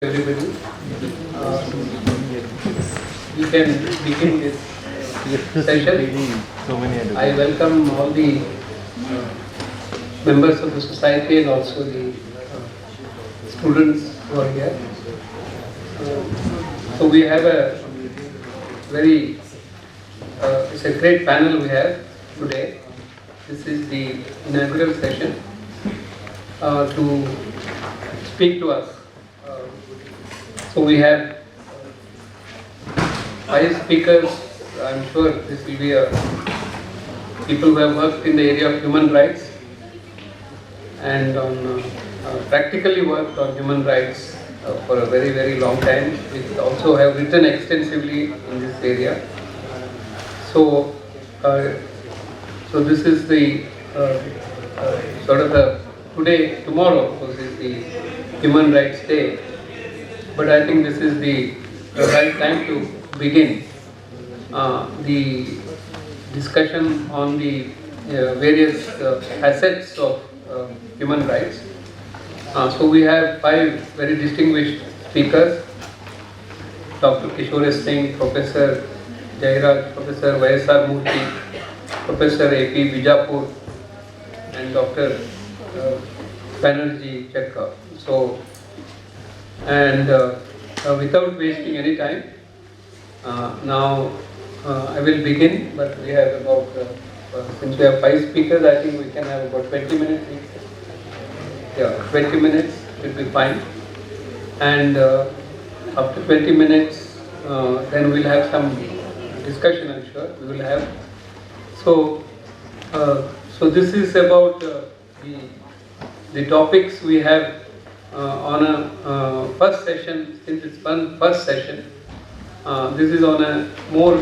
Everybody, we can begin this session. I welcome all the members of the society and also the students who are here. So we have a very, it's a great panel we have today. This is the inaugural session to speak to us. So we have 5 speakers. I'm sure this will be people who have worked in the area of human rights and on practically worked on human rights for a very, very long time. We also have written extensively in this area. So, so this is the sort of the tomorrow of course is the Human Rights Day. But I think this is the right time to begin the discussion on the various facets of human rights. So we have 5 very distinguished speakers: Dr. Kishore Singh, Professor Jairaj, Professor Y.S.R. Murthy, Professor A.P. Bijapur, and Dr. Banerjee Chakka. So, and without wasting any time, now I will begin, but we have about, since we have 5 speakers, I think we can have about 20 minutes each. Yeah, 20 minutes should be fine. And after 20 minutes, then we'll have some discussion, I'm sure we will have. So, so this is about the topics we have on a first session. Since it's first session, this is on a more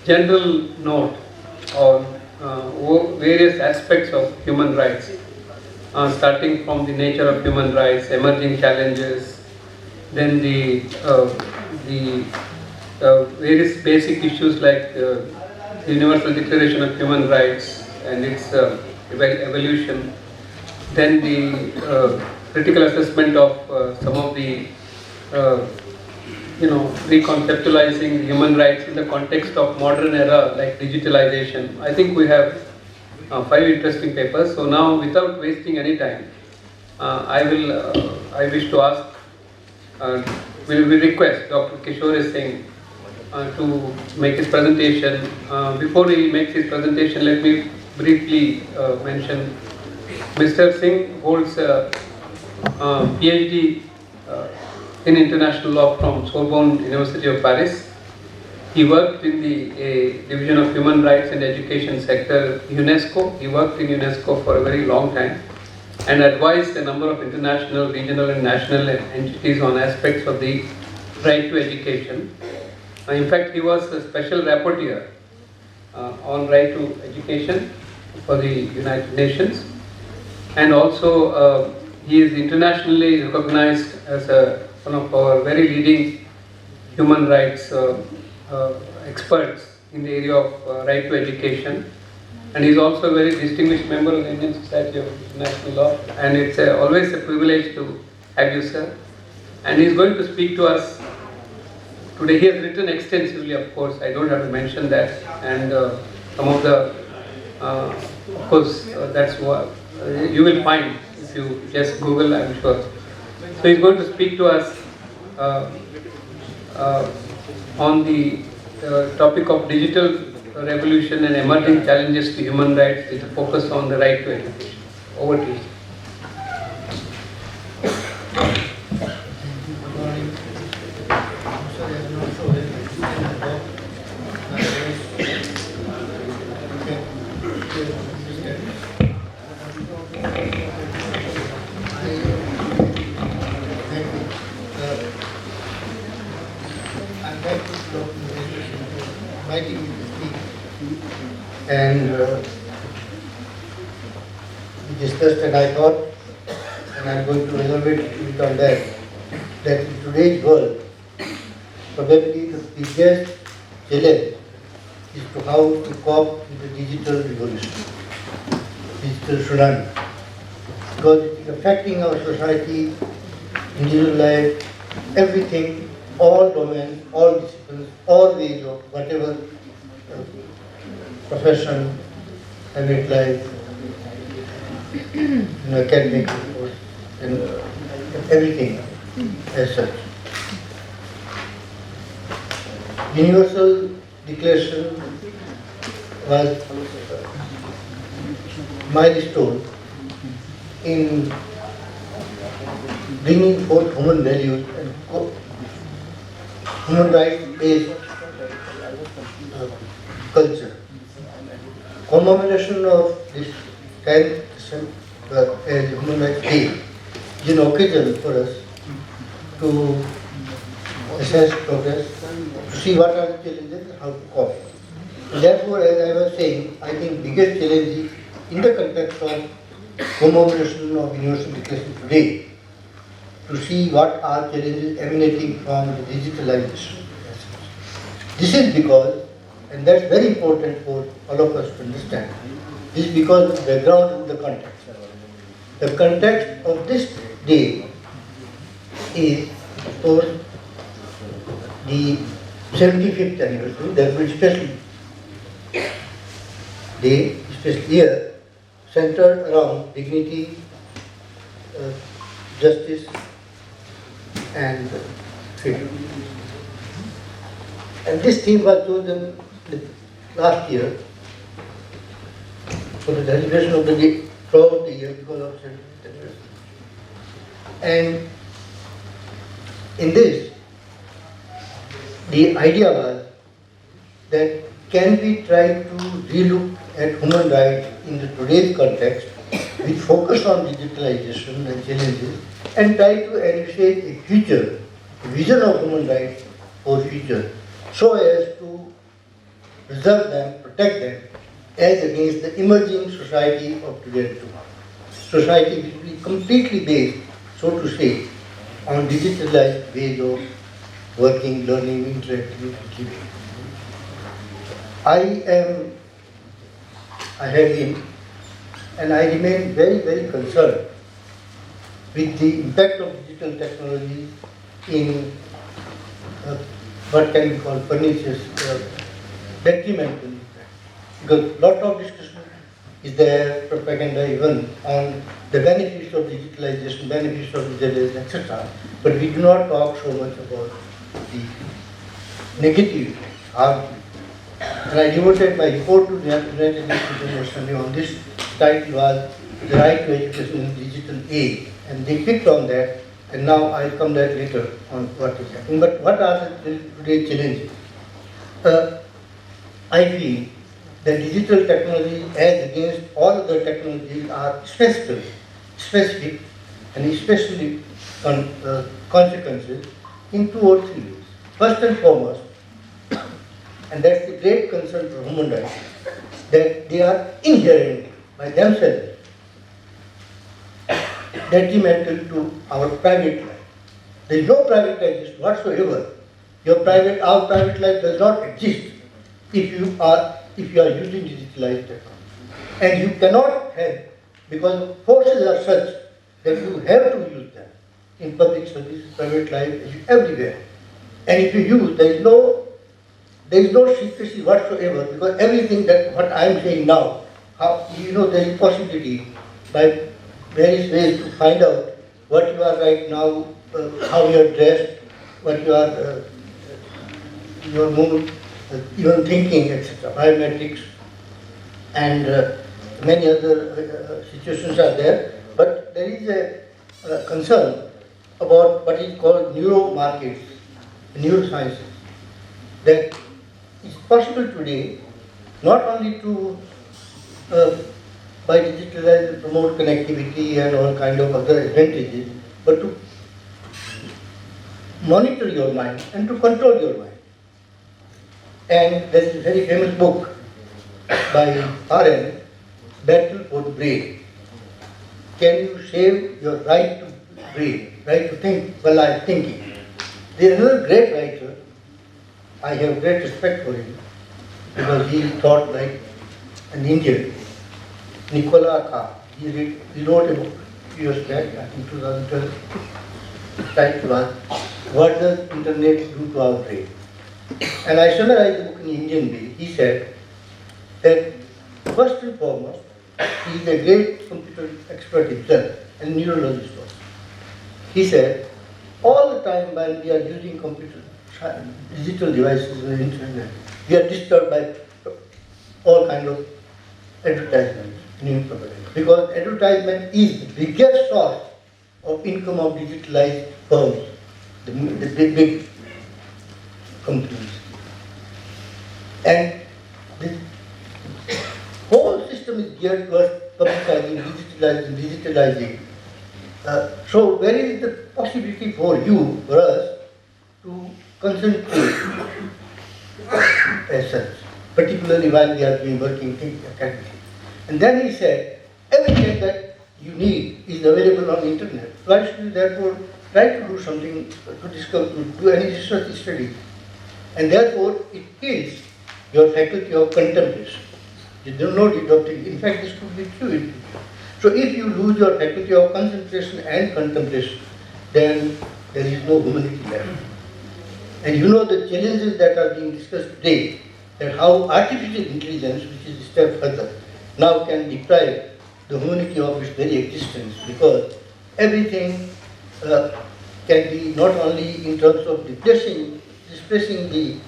general note on various aspects of human rights, starting from the nature of human rights, emerging challenges, then the various basic issues like the Universal Declaration of Human Rights and its evolution, then the critical assessment of some of the, reconceptualizing human rights in the context of modern era like digitalization. I think we have 5 interesting papers. So now, without wasting any time, I wish to ask, we request Dr. Kishore Singh to make his presentation. Before he makes his presentation, let me briefly mention Mr. Singh holds a PhD in international law from Sorbonne University of Paris. He worked in the Division of Human Rights and Education sector, UNESCO. He worked in UNESCO for a very long time and advised a number of international, regional and national entities on aspects of the right to education. In fact, he was a special rapporteur on right to education for the United Nations. And also, he is internationally recognized as one of our very leading human rights experts in the area of right to education. And he is also a very distinguished member of the Indian Society of International Law. And it's always a privilege to have you, sir. And he is going to speak to us today. He has written extensively, of course. I don't have to mention that. And some of the, of course, that's what you will find if you just Google, I'm sure. So he's going to speak to us on the topic of digital revolution and emerging challenges to human rights with a focus on the right to education. Over to you. And we discussed, and I thought, and I'm going to elaborate a bit on that in today's world, probably the biggest challenge is to how to cope with the digital revolution, digital tsunami, because it is affecting our society, individual life, everything, all domains, all disciplines, all ways of whatever profession, private life, academic course, and everything as such. Universal Declaration was milestone in bringing forth human values and human rights-based culture. Commemoration of this 10th as Human Rights Day is an occasion for us to assess progress, to see what are the challenges and how to cope. Therefore, as I was saying, I think biggest challenge is in the context of commemoration of Universal Declaration today, to see what are challenges emanating from the digitalization. This is because, and that's very important for all of us to understand, this is because of the background and the context. The context of this day is, of course, the 75th anniversary, that will special day, special year, centered around dignity, justice, and freedom. And this theme was chosen last year for the celebration of the day throughout the year because of 75th anniversary. And in this, the idea was that can we try to relook at human rights in the today's context with focus on digitalization and challenges and try to envisage a future, a vision of human rights for future, so as to preserve them, protect them as against the emerging society of today and tomorrow. Society which will be completely based, so to say, on digitalized ways of working, learning, interacting, and living. I have been, and I remain very, very concerned with the impact of digital technology in what can be called pernicious, detrimental impact. Because a lot of discussion is there, propaganda even on the benefits of digitalization, benefits of digitalization, etc. But we do not talk so much about the negative harm. And I devoted my report to the United Nations Assembly on this. Title was The Right to Education in Digital Age. And they picked on that, and now I'll come that later on what is happening. But what are the today's challenges? I feel that digital technology, as against all other technologies, are specific and especially consequences in 2 or 3 ways. First and foremost, and that's the great concern for human rights, that they are inherent by themselves detrimental to our private life. There is no privatization whatsoever. Our private life does not exist if you are using digitalized technology. And you cannot have, because forces are such that you have to use them in public service, private life, everywhere. And if you use, there is no secrecy whatsoever, because everything that what I am saying now, there is possibility by various ways to find out what you are right now, how you are dressed, what you are, your mood, even thinking, etc. Biometrics and many other situations are there. But there is a concern about what is called neuromarkets, neurosciences, that it's possible today not only to by digitalization promote connectivity and all kind of other advantages, but to monitor your mind and to control your mind. And there is a very famous book by Farrant, Battle for the Brain. Can you save your right to brain, right to think while I am thinking? There is another great writer, I have great respect for him, because he thought like an Indian, Nicola Carr. He wrote a book a few years back, I think 2012. The title was what does internet do to our brain? And I summarized the book in Indian way. He said that first and foremost, he is a great computer expert himself and neurologist also. He said, all the time when we are using computer, digital devices and internet, we are disturbed by all kind of advertisements, news propaganda. Because advertisement is the biggest source of income of digitalized firms, the big companies. And this whole system is geared towards publicizing, digitalizing. So where is the possibility for you, for us, to concentrate as such, particularly while we are doing working academically? And then he said, everything that you need is available on the internet. Why should you therefore try to do something, to discover, to do any research study? And therefore it kills your faculty of contemplation. You do not adopting. In fact, this could be true in future. So if you lose your faculty of concentration and contemplation, then there is no humanity left. And you know the challenges that are being discussed today, that how artificial intelligence, which is a step further, now can deprive the humanity of its very existence, because everything can be not only in terms of displacing the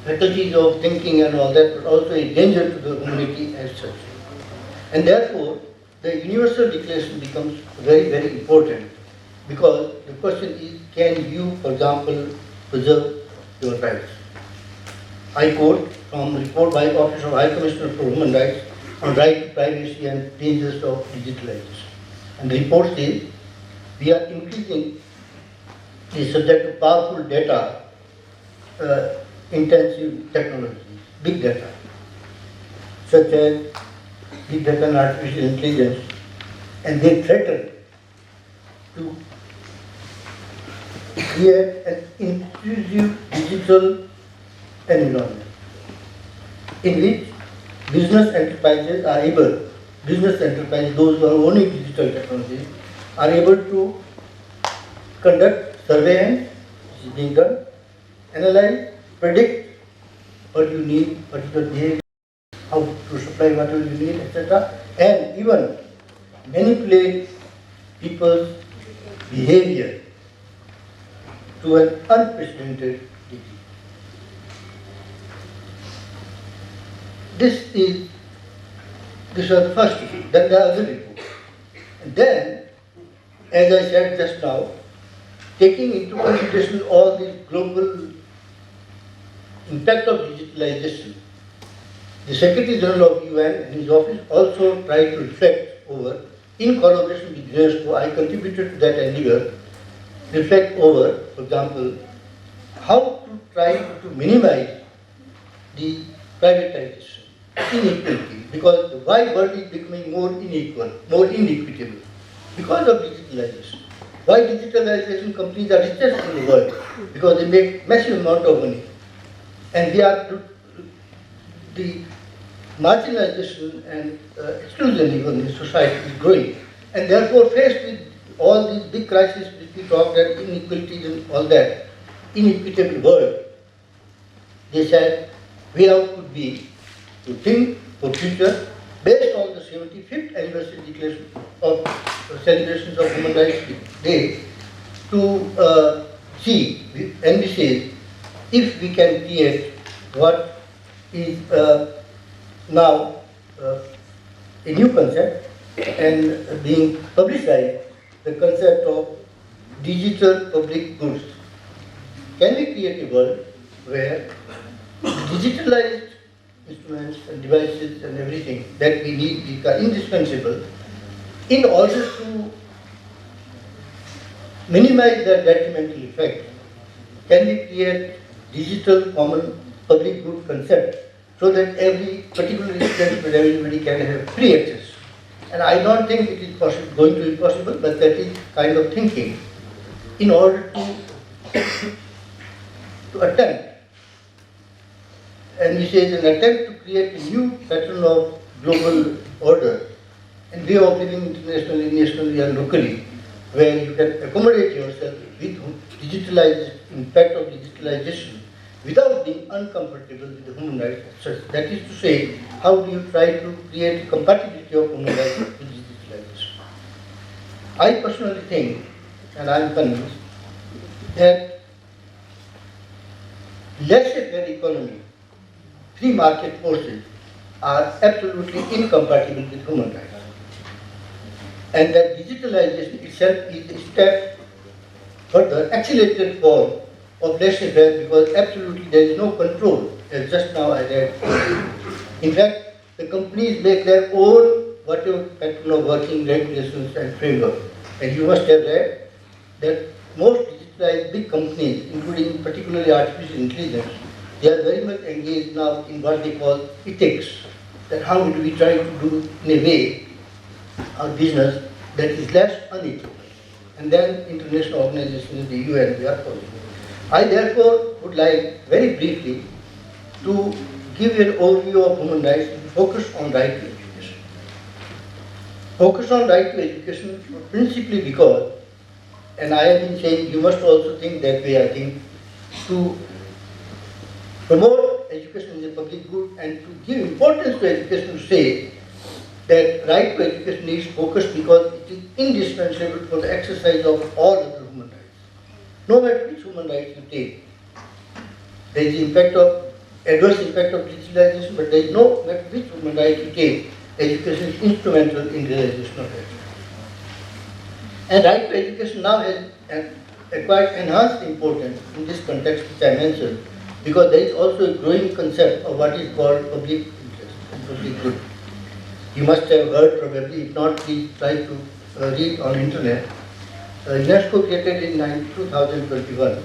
faculties of thinking and all that, but also a danger to the humanity as such. And therefore, the universal declaration becomes very, very important, because the question is, can you, for example, preserve your rights? I quote from a report by Office of High Commissioner for Human Rights on right to privacy and dangers of digitalization. And the report says, we are increasing the subject of powerful data intensive technologies, big data, such as big data and artificial intelligence, and they threaten to create an inclusive digital environment in which business enterprises, those who are owning digital technologies, are able to conduct surveillance, which is being done, analyze, predict what you need, what is your behavior, how to supply whatever you need, etc. And even manipulate people's behavior to an unprecedented degree. This was the first report, then the other report. And then, as I said just now, taking into consideration all the global impact of digitalization, the Secretary General of UN and his office also tried to reflect over, in collaboration with UNESCO, I contributed to that endeavor, reflect over, for example, how to try to minimize the privatization, inequality, because the wide world is becoming more unequal, more inequitable, because of digitalization. Why digitalization companies are richest in the world? Because they make massive amount of money. And the marginalization and exclusion even in society is growing. And therefore, faced with all these big crises which we talked about, inequalities and all that, inequitable world, they said, way out could be to think for future based on the 75th anniversary declaration of celebrations of Human Rights Day, to see, envisage, if we can create what is now a new concept and being publicized, the concept of digital public goods. Can we create a world where digitalized instruments and devices and everything that we need are indispensable in order to minimize their detrimental effect? Can we create digital common public good concept so that every particular instance where everybody can have free access? And I don't think it is going to be possible, but that is kind of thinking in order to attempt, and we say it's an attempt to create a new pattern of global order and way of living internationally, nationally and locally, where you can accommodate yourself with impact of digitalization without being uncomfortable with the human rights as such. That is to say, how do you try to create compatibility of human rights with digitalization? I personally think, and I am convinced, that laissez-faire economy, free market forces are absolutely incompatible with human rights. And that digitalization itself is a step further accelerated form of laissez-faire because absolutely there is no control, as just now I read. In fact, the companies make their own whatever pattern of working regulations and framework. And you must have read that most digitalized big companies, including particularly artificial intelligence, they are very much engaged now in what they call ethics. That how do we try to do in a way our business that is less unethical. And then international organizations, the UN, they are following. I therefore would like very briefly to give you an overview of human rights and focus on right to education. Focus on right to education principally because, and I have been saying you must also think that way, I think, to promote education as a public good and to give importance to education, to say that right to education needs focus because it is indispensable for the exercise of all other human rights. No matter which human rights you take, there is the adverse impact of digitalization, but there is no matter which human rights you take, education is instrumental in realization of that. And right to education now has acquired enhanced importance in this context which I mentioned, because there is also a growing concept of what is called public interest and public good. You must have heard probably, if not, please try to read on internet. UNESCO created in 2021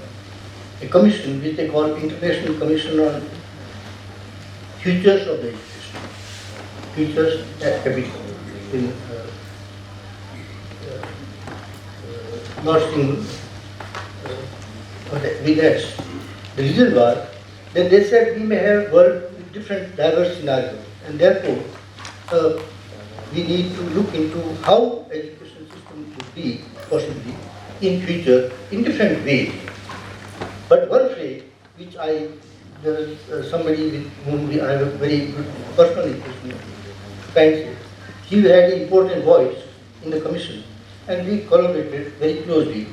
a commission which they call International Commission on Futures of the Education. Futures capital in not single with S. The reason was that they said we may have world with different diverse scenarios, and therefore we need to look into how education system would be possibly in future in different ways. But one phrase which there was somebody with whom I have a very good personal impression, Francis, he had an important voice in the commission and we collaborated very closely.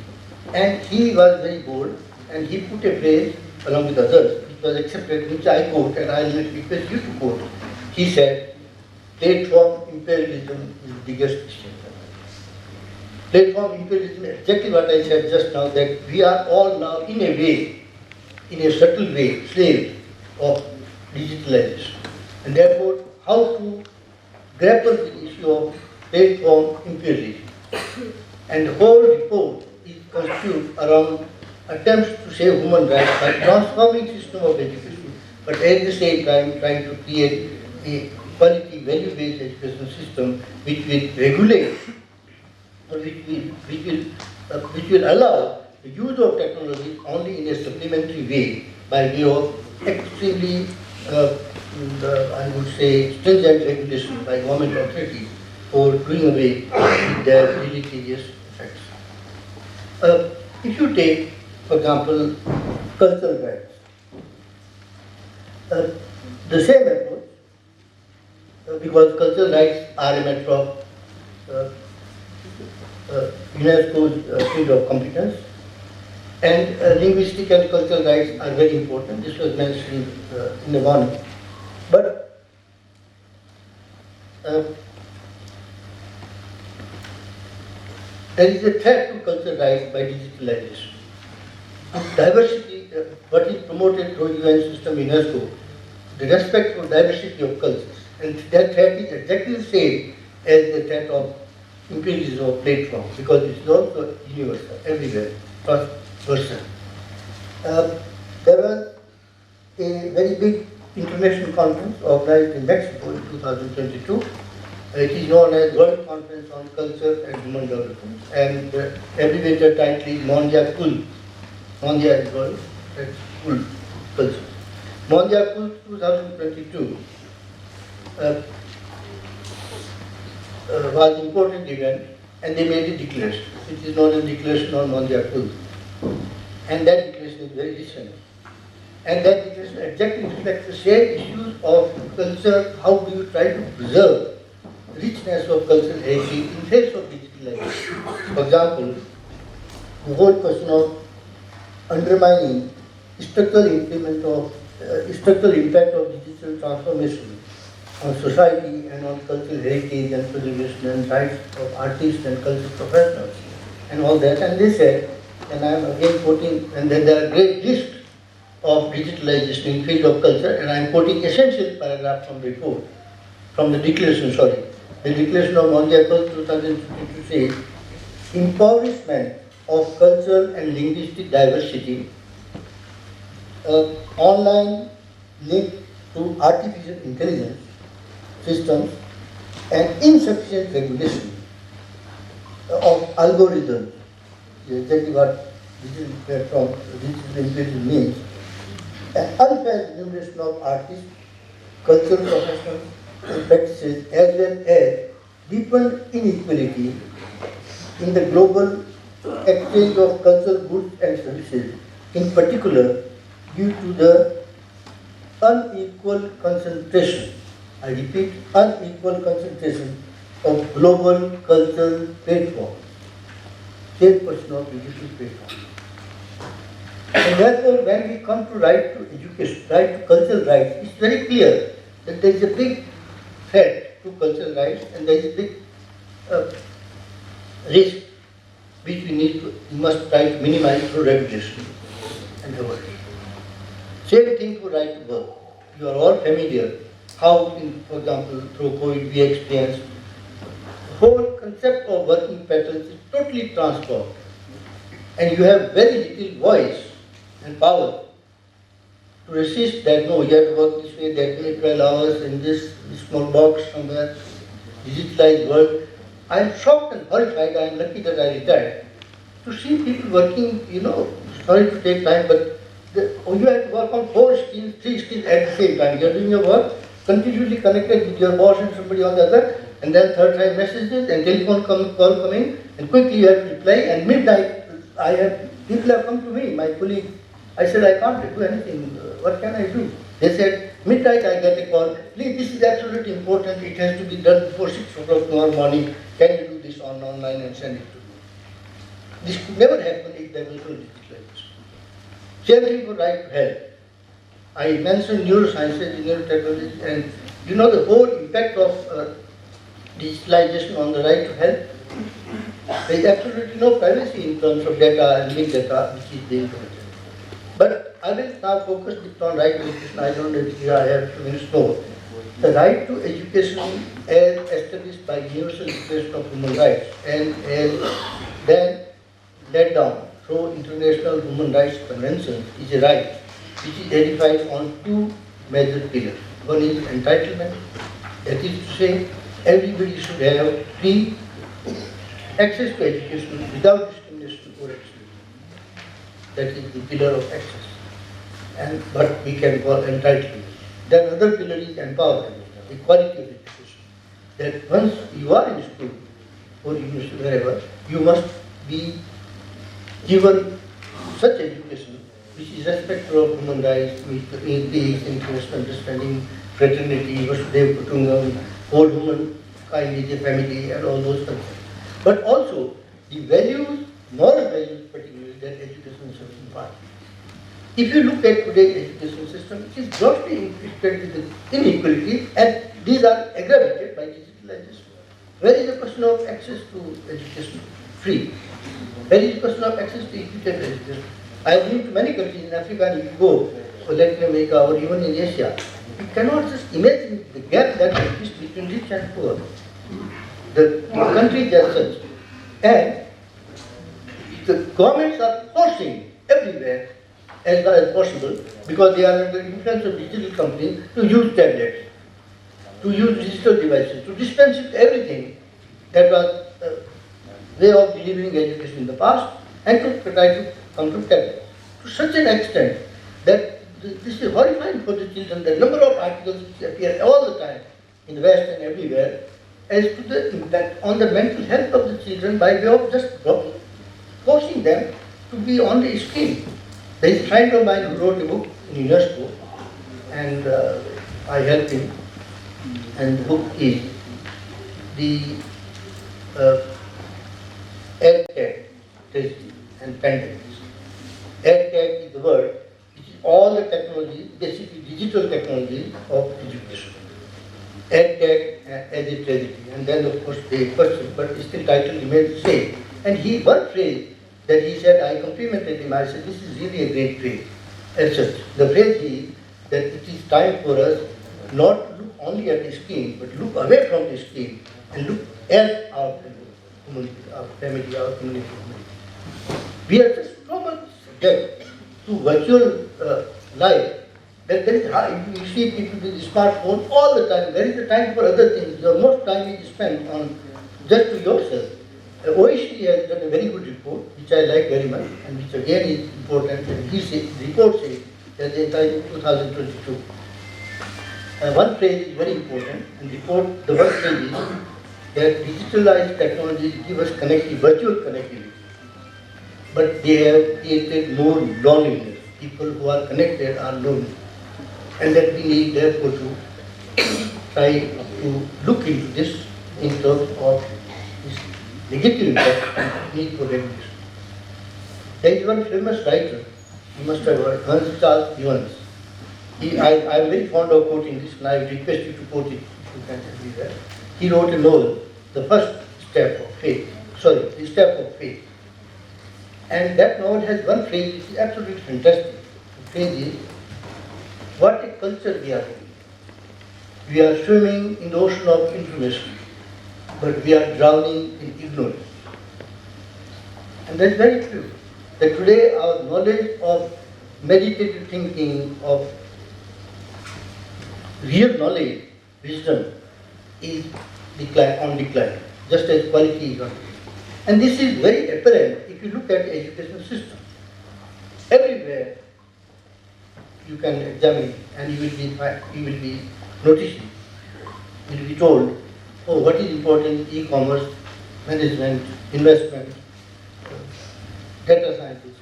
And he was very bold and he put a phrase along with others which was accepted, which I quote and I will request you to quote. He said, platform imperialism is the biggest mistake. Platform imperialism is exactly what I said just now, that we are all now in a way, in a subtle way, slaves of digitalization. And therefore, how to grapple with the issue of platform imperialism. And the whole report is constituted around attempts to save human rights by transforming system of education, but at the same time trying to create a quality value-based education system which will regulate or which will allow the use of technology only in a supplementary way by way of extremely, I would say, stringent regulation by government authorities for doing away with their deleterious effects. If you take, for example, cultural rights, the same approach, because cultural rights are a matter of UNESCO's field of competence, and linguistic and cultural rights are very important. This was mentioned in the morning. But there is a threat to cultural rights by digitalization. Diversity, what is promoted through UN system UNESCO, the respect for diversity of cultures, and that threat is exactly the same as the threat of imperialism of platform, because it is also universal, everywhere, transversal. There was a very big international conference organized in Mexico in 2022. It is known as World Conference on Culture and Human Development, and abbreviated title is Mondia Kul. Mondia is world, that's Kul, culture. Mondia Kul 2022 was an important event, and they made a declaration, which is known as Declaration on Mondia Kul. and that declaration is very recent. And that declaration exactly reflects the same issues of culture. How do you try to preserve richness of cultural heritage in face of digitalization? For example, the whole question of undermining structural structural impact of digital transformation on society and on cultural heritage and preservation and rights of artists and cultural professionals and all that. And they said, and I am again quoting, and then there are great list of digitalization in field of culture, and I am quoting essential paragraph from the report, from the declaration, sorry. The declaration of Mulay 2022 says, impoverishment of cultural and linguistic diversity, online link to artificial intelligence systems, and insufficient regulation of algorithms, exactly what digital platform, digital intelligence means, and unfair remuneration of artists, cultural professionals, and practices, as well as deepened inequality in the global exchange of cultural goods and services, in particular due to the unequal concentration, I repeat, unequal concentration of global cultural platforms, 10% of digital platforms. And therefore, when we come to right to education, right to cultural rights, it's very clear that there is a big threat to cultural rights and there is a big risk which we must try to minimize through regulation and governance. Same thing for right to work. You are all familiar how, for example, through COVID we experienced the whole concept of working patterns is totally transformed, and you have very little voice and power to resist that. No, you have to work this way, that way, 12 hours in this small box somewhere, digitalized world. I am shocked and horrified. I am lucky that I retired to see people working. Sorry to take time, but you have to work on 4 skills, 3 skills at the same time. You are doing your work, continuously connected with your boss and somebody on the other, and then third time messages and telephone call coming, and quickly you have to reply. And midnight, people have come to me, my colleague. I said, I can't do anything. What can I do? They said, midnight I get a call. Please, this is absolutely important. It has to be done before 6 o'clock tomorrow morning. Can you do this online and send it to me? This could never happen if there was no digitalization. Same thing for right to health. I mentioned neurosciences, neurotechnology, and the whole impact of digitalization on the right to health. There is absolutely no privacy in terms of data and big data which is being collected. But I will now focus on right to education. I don't know if I have 2 minutes more. The right to education as established by Universal Declaration of Human Rights and as then laid down through International Human Rights Convention is a right which is edified on 2 major pillars. One is entitlement, that is to say, everybody should have free access to education without discrimination or exclusion. That is the pillar of access, but we can call entitlement. Then another pillar is empowerment, the quality of education. That once you are in school or university, wherever, you must be given such education which is respectful of human rights, with peace, interest, understanding, fraternity, Vasudhaiva Kutumbakam, whole human kind is a family, and all those concepts. But also the values, moral values particularly, that education should impart. If you look at today's education system, it is grossly infected with inequality, and these are aggravated by digitalization. Where is the question of access to education free? Where is the question of access to equitable education? I have been to many countries in Africa, and if you go to Latin America or even in Asia, you cannot just imagine the gap that exists between rich and poor. The countries are such. And the governments are forcing everywhere as far as possible, because they are under the influence of digital companies, to use tablets, to use digital devices, to dispense with everything that was way of delivering education in the past, and to try to come to tablets. To such an extent that this is horrifying for the children. The number of articles which appear all the time in the West and everywhere as to the impact on the mental health of the children by way of just forcing them to be on the screen. There is a friend of mine who wrote a book in UNESCO, and I helped him. And the book is the AirTag tragedy and pandemics. AirTag is the word which is all the technology, basically digital technology of education. AirTag as a tragedy, and then of course the question, but still title remains the same. And one phrase that he said, I complimented him, I said, this is really a great phrase. As such, the phrase is that it is time for us not to look only at the screen, but look away from the screen and look at our community, our family, our community. We are just so much subject to virtual life that there is high, you see people with smartphone all the time. There is a time for other things. Your most time is spent on just to yourself. OECD has done a very good report, which I like very much, and which again is important. And the report says that the entire 2022. One phrase is very important, and the one phrase is that digitalized technologies give us virtual connectivity, but they have created more loneliness. People who are connected are lonely, and that we need therefore to try to look into this in terms of this negative impact and need for regulation. There is one famous writer, you must have heard, Hans Charles Evans. I am very fond of quoting this, and I request you to quote it if you can read that. He wrote a novel, The Step of Faith. And that novel has one phrase which is absolutely fantastic. The phrase is, what a culture we are in. We are swimming in the ocean of information, but we are drowning in ignorance. And that's very true. That today our knowledge of meditative thinking, of real knowledge, wisdom, is on decline, just as quality is on decline. And this is very apparent if you look at the education system. Everywhere you can examine and you will be noticing, you will be told, oh, what is important in e-commerce, management, investment, data sciences.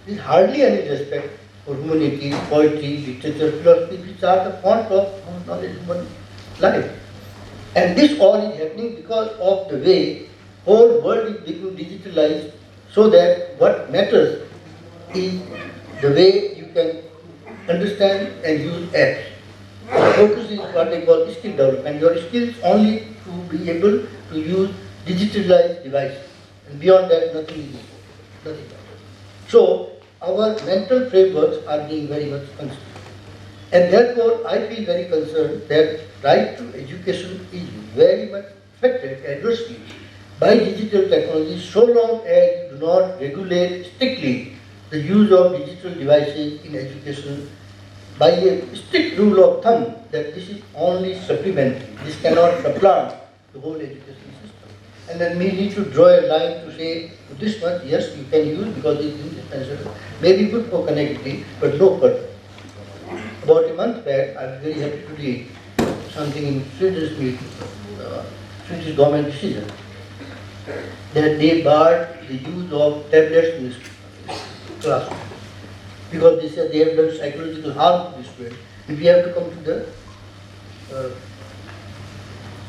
There is hardly any respect for humanity, poetry, literature, philosophy, which are the font of knowledge in human life. And this all is happening because of the way whole world is becoming digitalized, so that what matters is the way you can understand and use apps. The focus is what they call skill development. Your skills only to be able to use digitalized devices, and beyond that, nothing is nothing. So our mental frameworks are being very much considered, and therefore I feel very concerned that right to education is very much affected adversely by digital technology, so long as you do not regulate strictly the use of digital devices in education by a strict rule of thumb that this is only supplementary. This cannot supplant the whole education system. And then we need to draw a line to say, this much, yes, you can use because it is indispensable, maybe good for connectivity, but no further. About a month back, I was very happy to read something in Swedish government decision that they barred the use of tablets in the classroom because they said they have done psychological harm to the student. And we have to come to the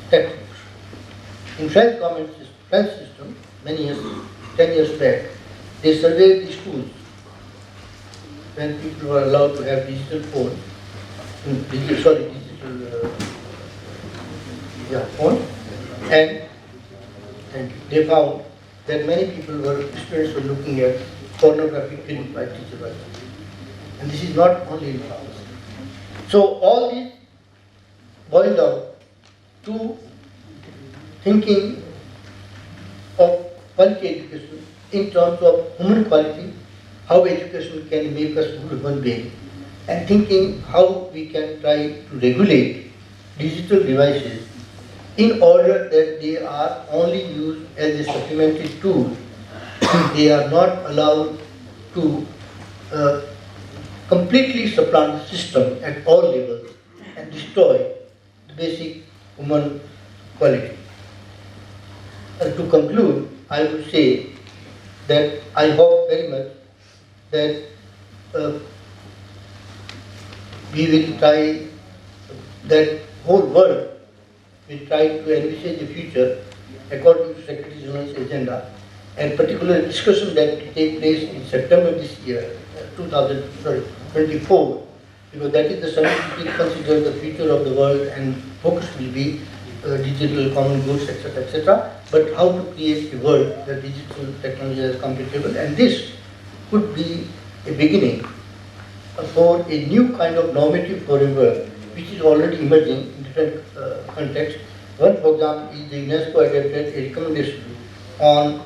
textbooks. In French system, many years, 10 years back, they surveyed the schools when people were allowed to have digital phones, phone, and they found that many students were looking at pornographic films by teachers. And this is not only in France. So all this boils down to thinking of quality education in terms of human quality, how education can make us good human beings, and thinking how we can try to regulate digital devices in order that they are only used as a supplementary tool. They are not allowed to completely supplant the system at all levels and destroy the basic human quality. To conclude, I would say that I hope very much that uh, we will try that whole world will try to envisage the future according to Secretary General's agenda, and particular discussion that will take place in September this year, 2024, because that is the summit which will consider the future of the world and focus will be digital common goods, etc., etc. But how to create a world that digital technology is compatible, and this could be a beginning for a new kind of normative framework which is already emerging in different contexts. One, for example, is the UNESCO adopted a recommendation on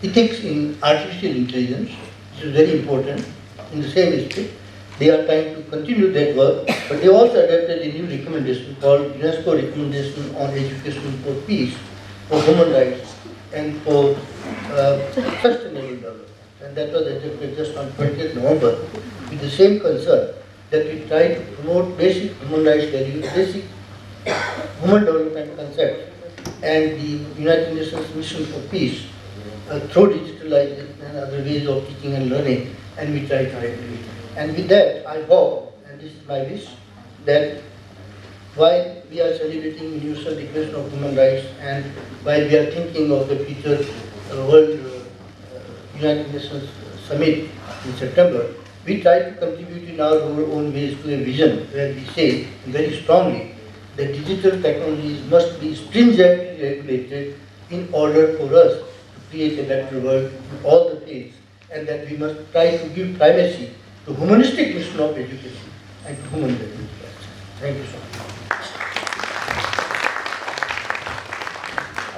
ethics in artificial intelligence, which is very important. In the same spirit, they are trying to continue that work, but they also adopted a new recommendation called UNESCO Recommendation on Education for Peace, for Human Rights, and for Sustainable Development. And that was adopted just on 20th November with the same concern that we try to promote basic human rights values, basic human development concepts, and the United Nations Mission for Peace through digitalization and other ways of teaching and learning, and we try to regulate. And with that, I hope, and this is my wish, that while we are celebrating Universal Declaration of Human Rights and while we are thinking of the future World United Nations Summit in September, we try to contribute in our own ways to a vision where we say very strongly that digital technologies must be stringently regulated in order for us to create a better world in all the fields, and that we must try to give primacy to humanistic mission of education and to human values. Thank you so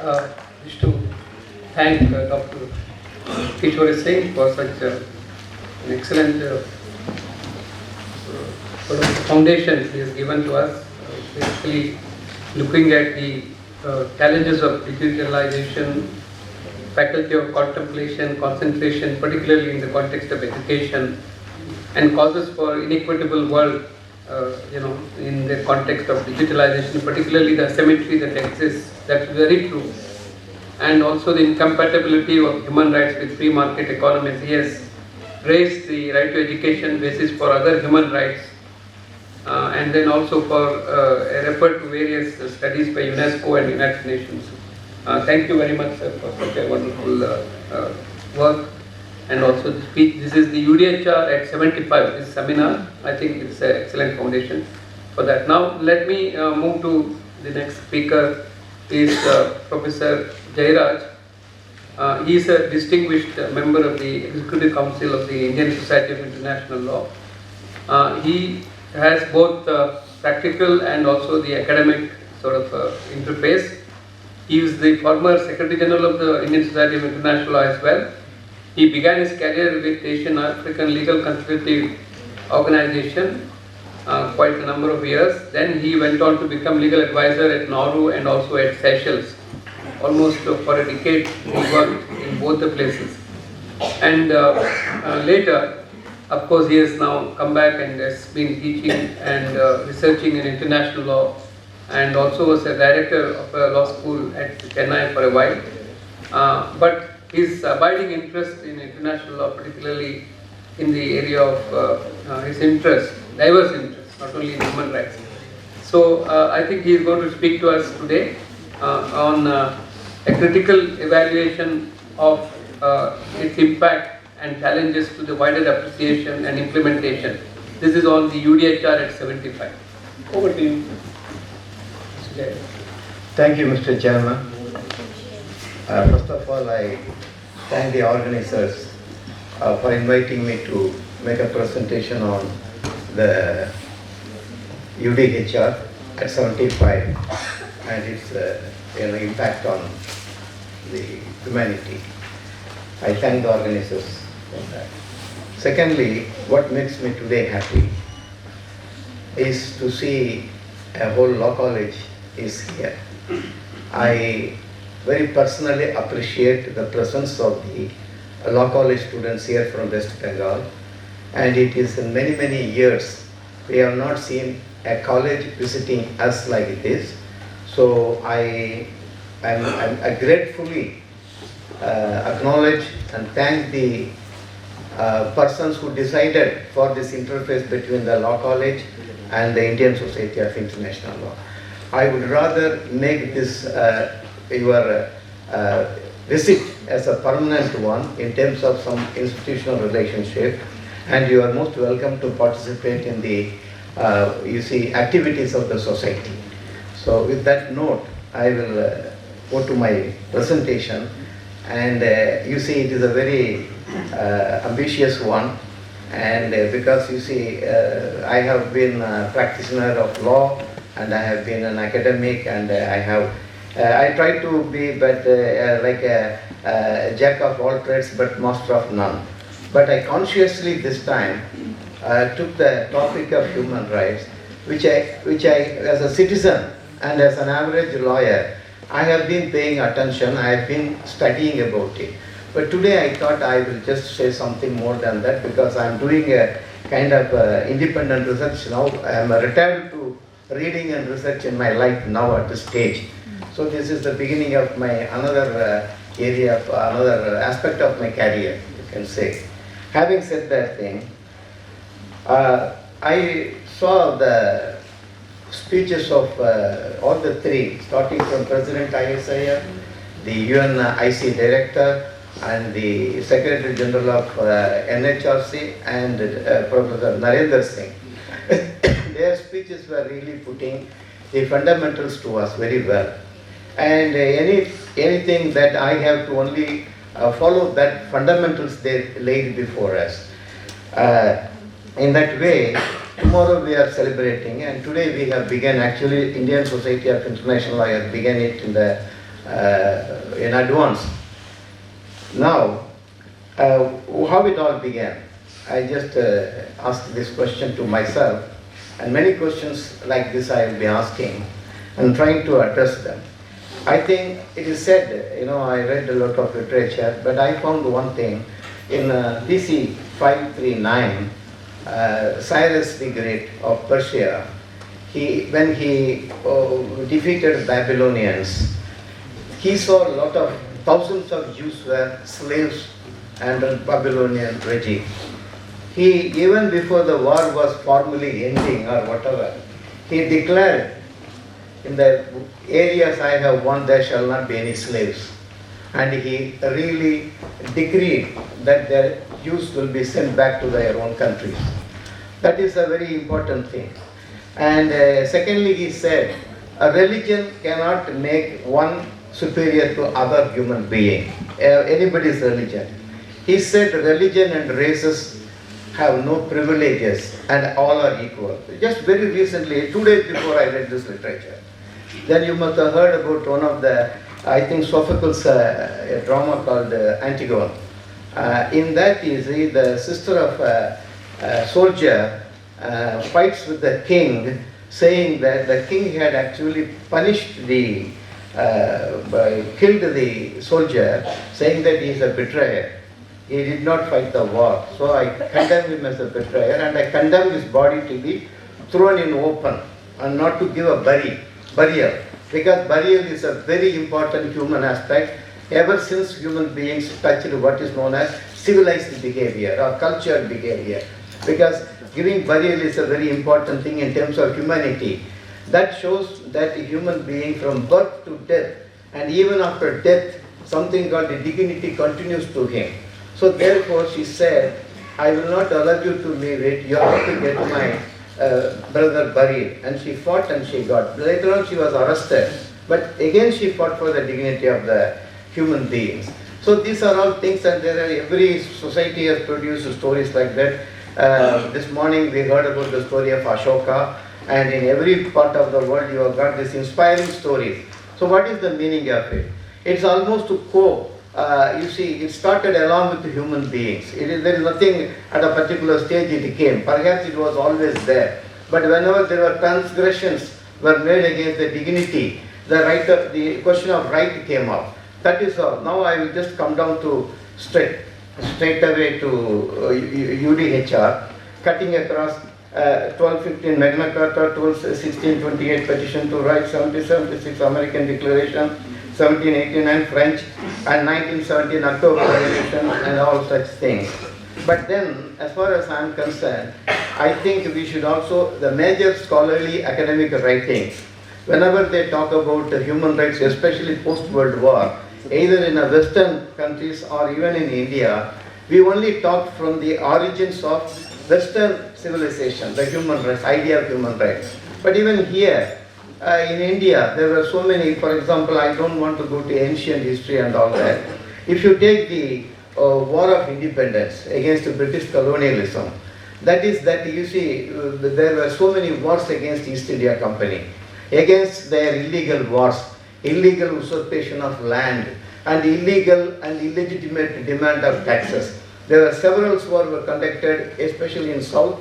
much. Wish to thank Dr. Kishore Singh for such an excellent sort of foundation he has given to us, basically looking at the challenges of digitalization, faculty of contemplation, concentration, particularly in the context of education, and causes for inequitable world, in the context of digitalization, particularly the asymmetry that exists. That's very true. And also the incompatibility of human rights with free market economies. He has raised the right to education basis for other human rights, and then also for referred to various studies by UNESCO and United Nations. Thank you very much, sir, for such a wonderful work. And also the speech. This is the UDHR at 75, this seminar. I think it's an excellent foundation for that. Now let me move to the next speaker, is Professor Jairaj. He is a distinguished member of the Executive Council of the Indian Society of International Law. He has both practical and also the academic sort of interface. He is the former Secretary General of the Indian Society of International Law as well. He began his career with Asian African Legal Consultative Organization, quite a number of years. Then he went on to become legal advisor at Nauru and also at Seychelles. Almost for a decade he worked in both the places. And later, of course, he has now come back and has been teaching and researching in international law, and also was a director of a law school at Chennai for a while. But his abiding interest in international law, particularly in the area of his interest, diverse interests, not only in human rights. So I think he is going to speak to us today on a critical evaluation of its impact and challenges to the wider appreciation and implementation. This is on the UDHR at 75. Over to you, Mr. Jay. Thank you, Mr. Chairman. First of all, I thank the organizers for inviting me to make a presentation on the UDHR at 75 and its impact on the humanity. I thank the organizers for that. Secondly, what makes me today happy is to see a whole law college is here. I very personally appreciate the presence of the law college students here from West Bengal, and it is in many, many years we have not seen a college visiting us like this. So I gratefully acknowledge and thank the persons who decided for this interface between the law college and the Indian Society of International Law. I would rather make this your visit as a permanent one in terms of some institutional relationship, and you are most welcome to participate in the activities of the society. So with that note, I will go to my presentation, and you see it is a very ambitious one, and because you see I have been a practitioner of law, and I have been an academic, and I try to be like a jack of all trades but master of none. But I consciously this time took the topic of human rights, which I as a citizen and as an average lawyer, I have been paying attention, I have been studying about it. But today I thought I will just say something more than that, because I am doing a kind of independent research now. I am retired to reading and research in my life now at this stage. So this is the beginning of my another aspect of my career, you can say. Having said that thing, I saw the speeches of all the three, starting from President ISIF, the UNIC Director, and the Secretary General of NHRC, and Professor Narendra Singh. Their speeches were really putting the fundamentals to us very well. And anything that I have to only follow that fundamentals they laid before us. In that way, tomorrow we are celebrating, and today we have begun, actually Indian Society of International Law has begun it in advance. Now, how it all began, I just asked this question to myself, and many questions like this I will be asking and trying to address them. I think it is said, I read a lot of literature, but I found one thing. In BC 539, Cyrus the Great of Persia, when he defeated Babylonians, he saw a lot of thousands of Jews were slaves under Babylonian regime. He, even before the war was formally ending or whatever, he declared, in the areas I have won, there shall not be any slaves. And he really decreed that the Jews will be sent back to their own countries. That is a very important thing. And secondly, he said, a religion cannot make one superior to other human being, anybody's religion. He said religion and races have no privileges and all are equal. Just very recently, 2 days before I read this literature. Then you must have heard about one of the, I think, Sophocles' drama called Antigone. In that, you see, the sister of a soldier fights with the king, saying that the king had actually punished killed the soldier, saying that he is a betrayer. He did not fight the war. So I condemn him as a betrayer, and I condemn his body to be thrown in open and not to give a burial. Because burial is a very important human aspect ever since human beings touched what is known as civilized behavior or cultured behavior. Because giving burial is a very important thing in terms of humanity. That shows that a human being from birth to death, and even after death, something called the dignity continues to him. So therefore she said, I will not allow you to leave it, you have to get my brother buried. And she fought and she got. Later on she was arrested, but again she fought for the dignity of the human beings. So these are all things, and every society has produced stories like that. This morning we heard about the story of Ashoka, and in every part of the world you have got these inspiring stories. So what is the meaning of it? It's almost to cope. You see, it started along with the human beings. There is nothing at a particular stage it came. Perhaps it was always there. But whenever there were transgressions were made against the dignity, the question of right came up. That is all. Now I will just come down to straight away to UDHR, cutting across 1215 Magna Carta, 1628 Petition to Rights, 1776 American Declaration, 1789 French, and 1917 October Revolution, and all such things. But then, as far as I am concerned, I think we should also, the major scholarly academic writings, whenever they talk about human rights, especially post-World War, either in a Western countries or even in India, we only talk from the origins of Western civilization, the human rights, idea of human rights. But even here, in India, there were so many, for example, I don't want to go to ancient history and all that. If you take the War of Independence against British colonialism, that is that you see, there were so many wars against East India Company, against their illegal wars, illegal usurpation of land, and illegal and illegitimate demand of taxes. There were several wars were conducted, especially in South,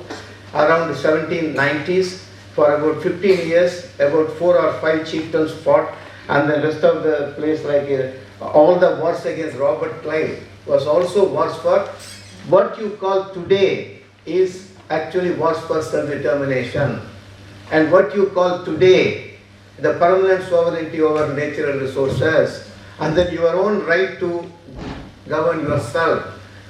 around the 1790s. For about 15 years, about 4 or 5 chieftains fought, and the rest of the place, like all the wars against Robert Clive, was also wars for what you call today is actually wars for self-determination. And what you call today the permanent sovereignty over natural resources, and then your own right to govern yourself.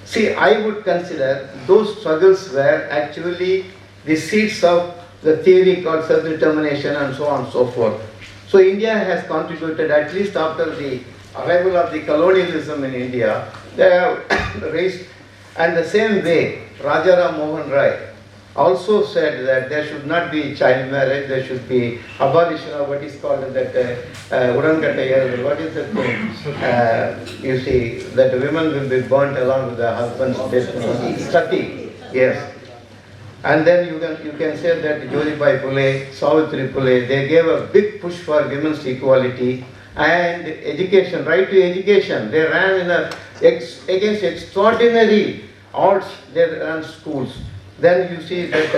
See, I would consider those struggles were actually the seeds of the theory called self-determination and so on and so forth. So India has contributed, at least after the arrival of the colonialism in India, they have raised, and the same way Rajaram Mohan Rai also said that there should not be child marriage, there should be abolition of what is called that Udangatayar, what is the thing? You see, that women will be burnt along with their husband's death. Sati, yes. And then you can say that Jyotibai Phule, Savitri Phule, they gave a big push for women's equality and education, right to education. They ran against extraordinary odds, they ran schools. Then you see that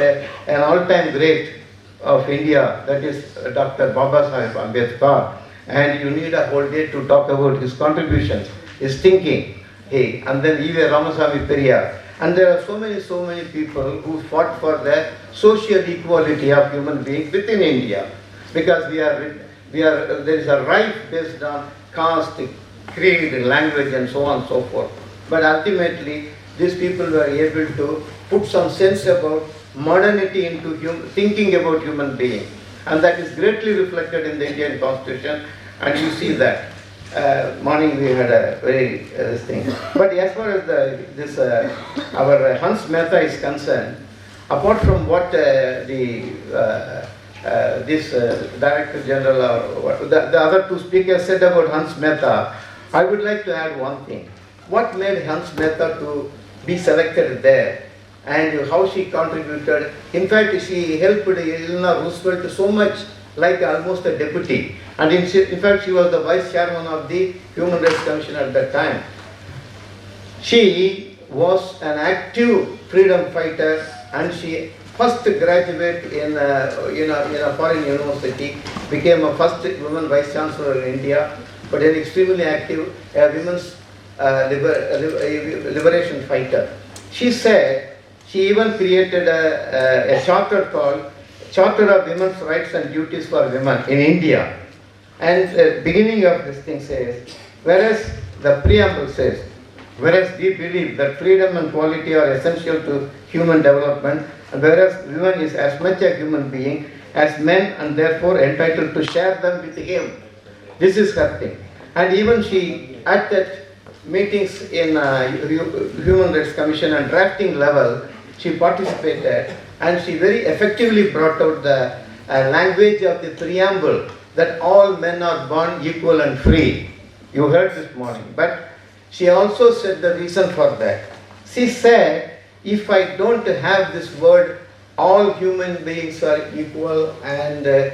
an all-time great of India, that is Dr. Babasaheb Ambedkar, and you need a whole day to talk about his contributions, his thinking. Hey, and then E.V. Ramasamy Periyar. And there are so many people who fought for the social equality of human beings within India, because there is a right based on caste, creed, language, and so on and so forth. But ultimately, these people were able to put some sense about modernity into thinking about human beings, and that is greatly reflected in the Indian Constitution. And you see that. Morning we had a very this thing. But as far as our Hans Mehta is concerned, apart from what this Director General or the other two speakers said about Hans Mehta, I would like to add one thing. What made Hans Mehta to be selected there, and how she contributed. In fact, she helped Eleanor Roosevelt so much, like almost a deputy. And in fact, she was the vice chairman of the Human Rights Commission at that time. She was an active freedom fighter, and she first graduate in a foreign university, became a first woman vice chancellor in India, but an extremely active women's liberation fighter. She said she even created a charter called Charter of Women's Rights and Duties for Women in India. And the beginning of this thing says, whereas the preamble says, whereas we believe that freedom and quality are essential to human development, and whereas woman is as much a human being as men and therefore entitled to share them with him. This is her thing. And even she, at that meetings in Human Rights Commission and drafting level, she participated, and she very effectively brought out the language of the preamble that all men are born equal and free. You heard this morning. But she also said the reason for that. She said, if I don't have this word, all human beings are equal and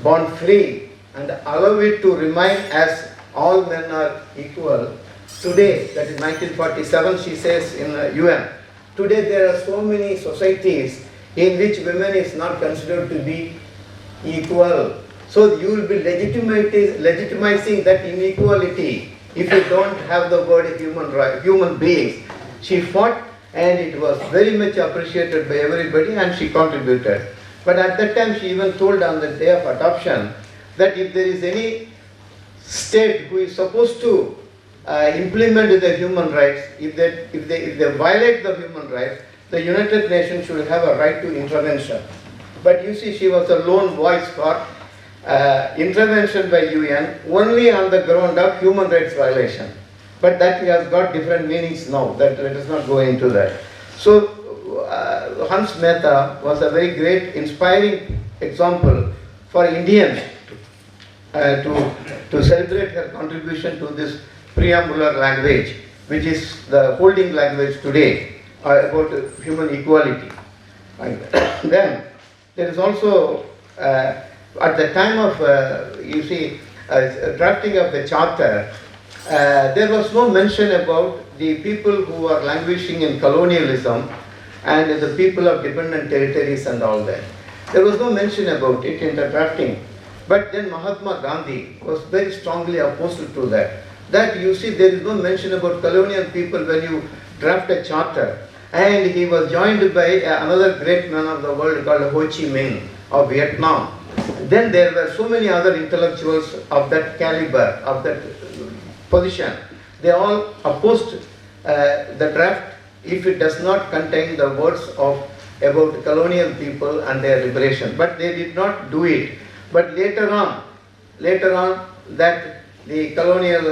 born free, and allow it to remain as all men are equal. Today, that is 1947, she says in UN, today there are so many societies in which women is not considered to be equal. So you will be legitimizing that inequality if you don't have the word human beings. She fought, and it was very much appreciated by everybody, and she contributed. But at that time she even told on the day of adoption that if there is any state who is supposed to implement the human rights, if they violate the human rights, the United Nations should have a right to intervention. But you see, she was a lone voice for intervention by UN only on the ground of human rights violation. But that has got different meanings now. That let us not go into that. So Hans Mehta was a very great, inspiring example for Indians to celebrate her contribution to this preambular language, which is the holding language today about human equality. And then there is also, at the time of, drafting of the charter, there was no mention about the people who are languishing in colonialism and the people of dependent territories and all that. There was no mention about it in the drafting. But then Mahatma Gandhi was very strongly opposed to that. That you see, there is no mention about colonial people when you draft a charter. And he was joined by another great man of the world called Ho Chi Minh of Vietnam. Then there were so many other intellectuals of that caliber, of that position. They all opposed the draft if it does not contain the words about colonial people and their liberation. But they did not do it. But later on, that the colonial,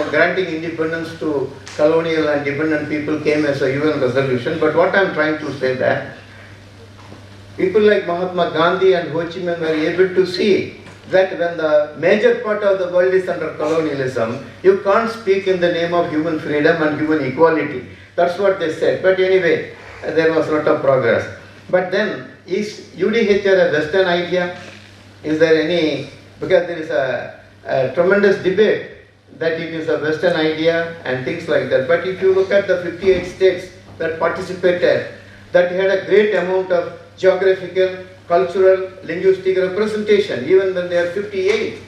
granting independence to colonial and dependent people came as a UN resolution. But what I am trying to say that people like Mahatma Gandhi and Ho Chi Minh were able to see that when the major part of the world is under colonialism, you can't speak in the name of human freedom and human equality. That's what they said. But anyway, there was a lot of progress. But then, is UDHR a Western idea? Is there any, because there is a tremendous debate that it is a Western idea and things like that. But if you look at the 58 states that participated, that had a great amount of geographical, cultural, linguistic representation, even when they are 58.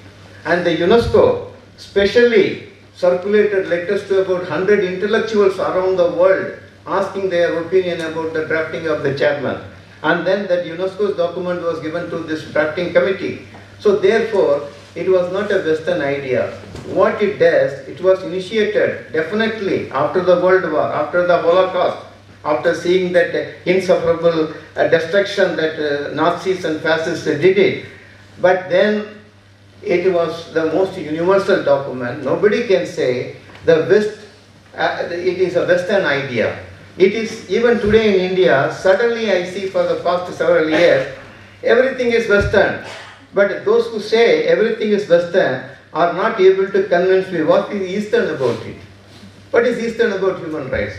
And the UNESCO specially circulated letters to about 100 intellectuals around the world asking their opinion about the drafting of the chairman. And then that UNESCO's document was given to this drafting committee. So therefore, it was not a Western idea. What it does, it was initiated definitely after the World War, after the Holocaust, after seeing that insufferable destruction that Nazis and fascists did it. But then it was the most universal document. Nobody can say the West, it is a Western idea. It is, even today in India, suddenly I see for the past several years, everything is Western. But those who say everything is Western are not able to convince me what is Eastern about it. What is Eastern about human rights?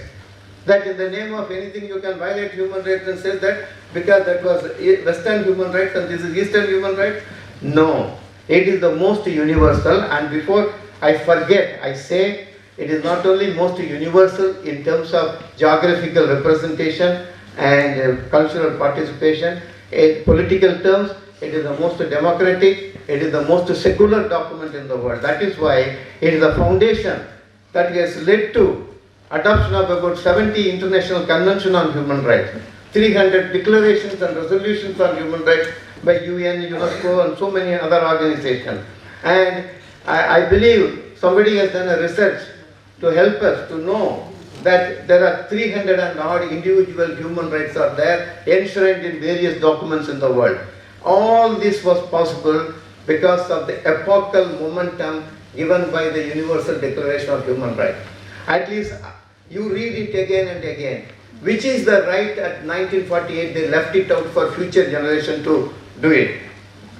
That in the name of anything you can violate human rights and say that because that was Western human rights and this is Eastern human rights? No. It is the most universal, and before I forget, I say it is not only most universal in terms of geographical representation and cultural participation, in political terms, it is the most democratic, it is the most secular document in the world. That is why it is the foundation that has led to adoption of about 70 international conventions on human rights, 300 declarations and resolutions on human rights by UN, UNESCO and so many other organizations. And I believe somebody has done a research to help us to know that there are 300 and odd individual human rights are there enshrined in various documents in the world. All this was possible because of the epochal momentum given by the Universal Declaration of Human Rights. At least you read it again and again. Which is the right at 1948, they left it out for future generation to do it.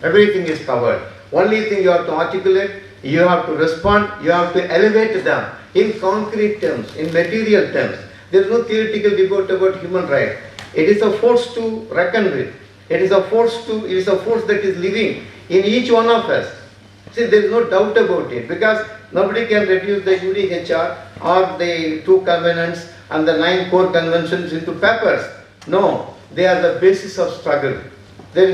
Everything is covered. Only thing you have to articulate, you have to respond, you have to elevate them in concrete terms, in material terms. There is no theoretical debate about human rights. It is a force to reckon with. It is a force that is living in each one of us. See, there is no doubt about it, because nobody can reduce the UDHR or the 2 covenants and the 9 core conventions into papers. No, they are the basis of struggle. They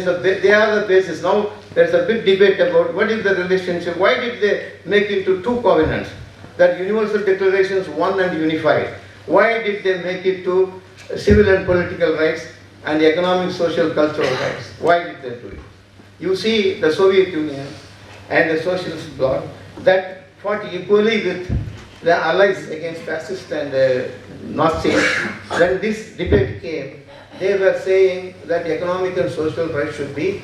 are the basis. Now there is a big debate about what is the relationship. Why did they make into 2 covenants? That Universal Declarations 1 and unified. Why did they make it to civil and political rights and economic, social, cultural rights? Why did they do it? You see the Soviet Union and the socialist bloc that fought equally with the allies against fascists and Nazis, when this debate came, they were saying that economic and social rights should be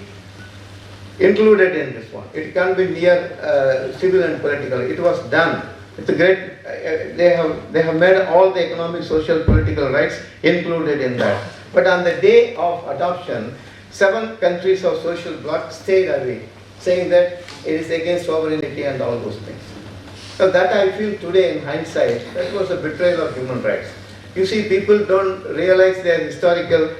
included in this one. It can't be mere civil and political. It was done. It's a great. They have made all the economic, social, political rights included in that. But on the day of adoption, 7 countries of social bloc stayed away, saying that it is against sovereignty and all those things. So that I feel today in hindsight, that was a betrayal of human rights. You see, people don't realize their historical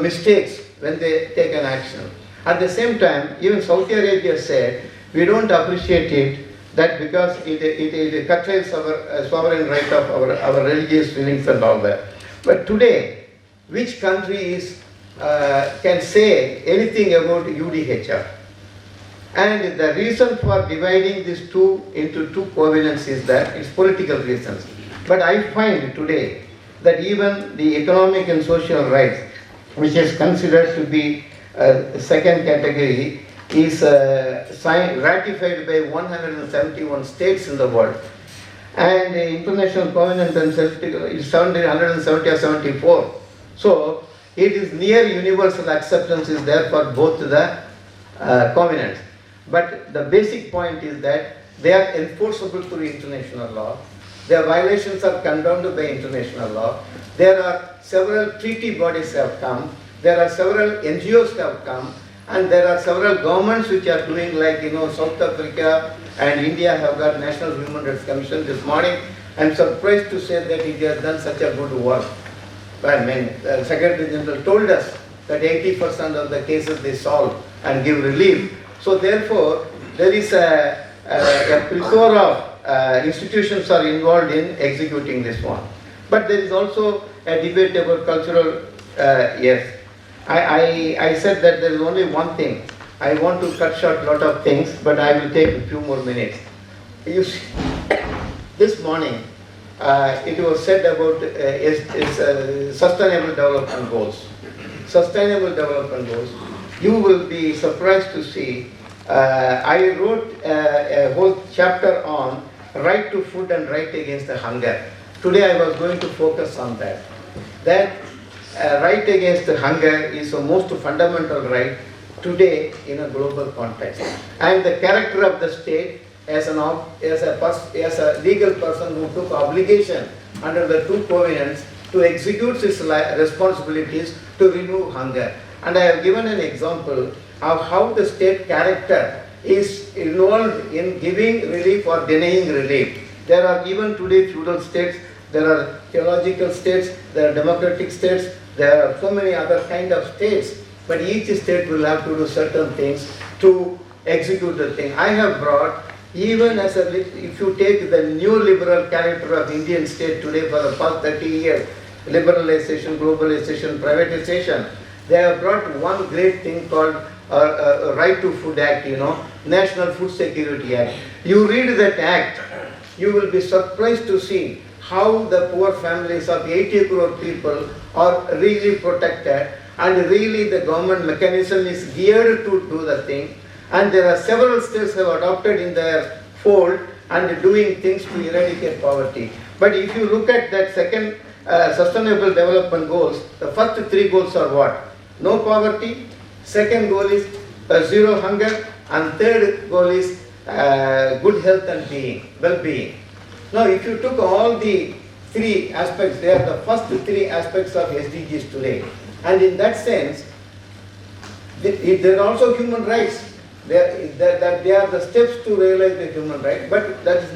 mistakes when they take an action. At the same time, even Saudi Arabia said, we don't appreciate it that because it curtails our sovereign right of our religious feelings and all that. But today, which country can say anything about UDHR? And the reason for dividing these two into two covenants is that it's political reasons. But I find today that even the economic and social rights, which is considered to be the second category, is ratified by 171 states in the world. And the International Covenant is 170 or 74. So it is near universal acceptance is there for both the covenants. But the basic point is that they are enforceable through international law. Their violations are condoned by international law. There are several treaty bodies have come. There are several NGOs have come. And there are several governments which are doing, like, South Africa and India have got National Human Rights Commission this morning. I'm surprised to say that it has done such a good work. I mean, the Secretary General told us that 80% of the cases they solve and give relief. So therefore, there is a plethora of institutions are involved in executing this one. But there is also a debate about cultural, yes. I said that there is only one thing. I want to cut short a lot of things, but I will take a few more minutes. You see, this morning, it was said about sustainable development goals. Sustainable development goals. You will be surprised to see, I wrote a whole chapter on right to food and right against the hunger. Today I was going to focus on that. That right against the hunger is the most fundamental right today in a global context. And the character of the state as a legal person who took obligation under the two covenants to execute its responsibilities to remove hunger. And I have given an example of how the state character is involved in giving relief or denying relief. There are even today feudal states, there are theological states, there are democratic states, there are so many other kind of states, but each state will have to do certain things to execute the thing. I have brought, even as if you take the new liberal character of Indian state today for the past 30 years, liberalization, globalization, privatization, they have brought one great thing called Right to Food Act, National Food Security Act. You read that act, you will be surprised to see how the poor families of 80 crore people are really protected, and really the government mechanism is geared to do the thing. And there are several states have adopted in their fold and doing things to eradicate poverty. But if you look at that second sustainable development goals, the first 3 goals are what? No poverty. Second goal is zero hunger. And third goal is good health and well-being. Now, if you took all the 3 aspects, they are the first 3 aspects of SDGs today. And in that sense, there are also human rights. They are the steps to realize the human right. But that's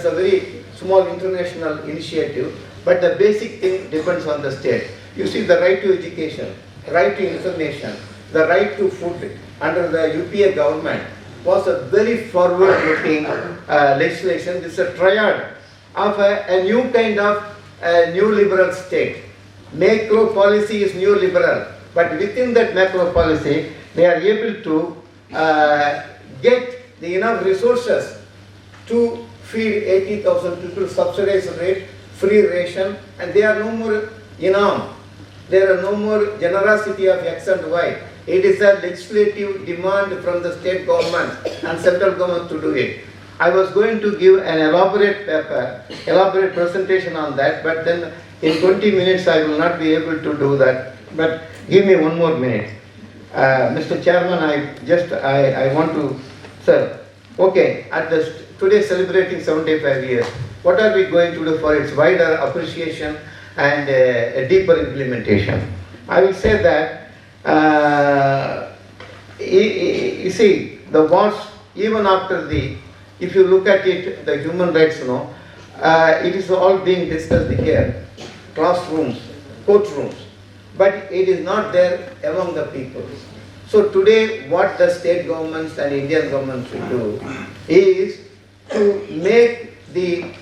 a very small international initiative. But the basic thing depends on the state. You see, the right to education, right to information, the right to food under the UPA government was a very forward-looking legislation. This is a triad of a new kind of new liberal state. Macro policy is new liberal, but within that macro policy, they are able to get the enough resources to feed 80,000 people, subsidized rate, free ration, and there are no more inam. There are no more generosity of X and Y. It is a legislative demand from the state government and central government to do it. I was going to give an elaborate presentation on that, but then in 20 minutes I will not be able to do that. But give me one more minute. Mr. Chairman, I want to, sir, okay, today celebrating 75 years, what are we going to do for its wider appreciation and a deeper implementation? I will say that, you see, the wars, even after if you look at it, the human rights, it is all being discussed here, classrooms, courtrooms, but it is not there among the people. So today, what the state governments and Indian government should do is to make the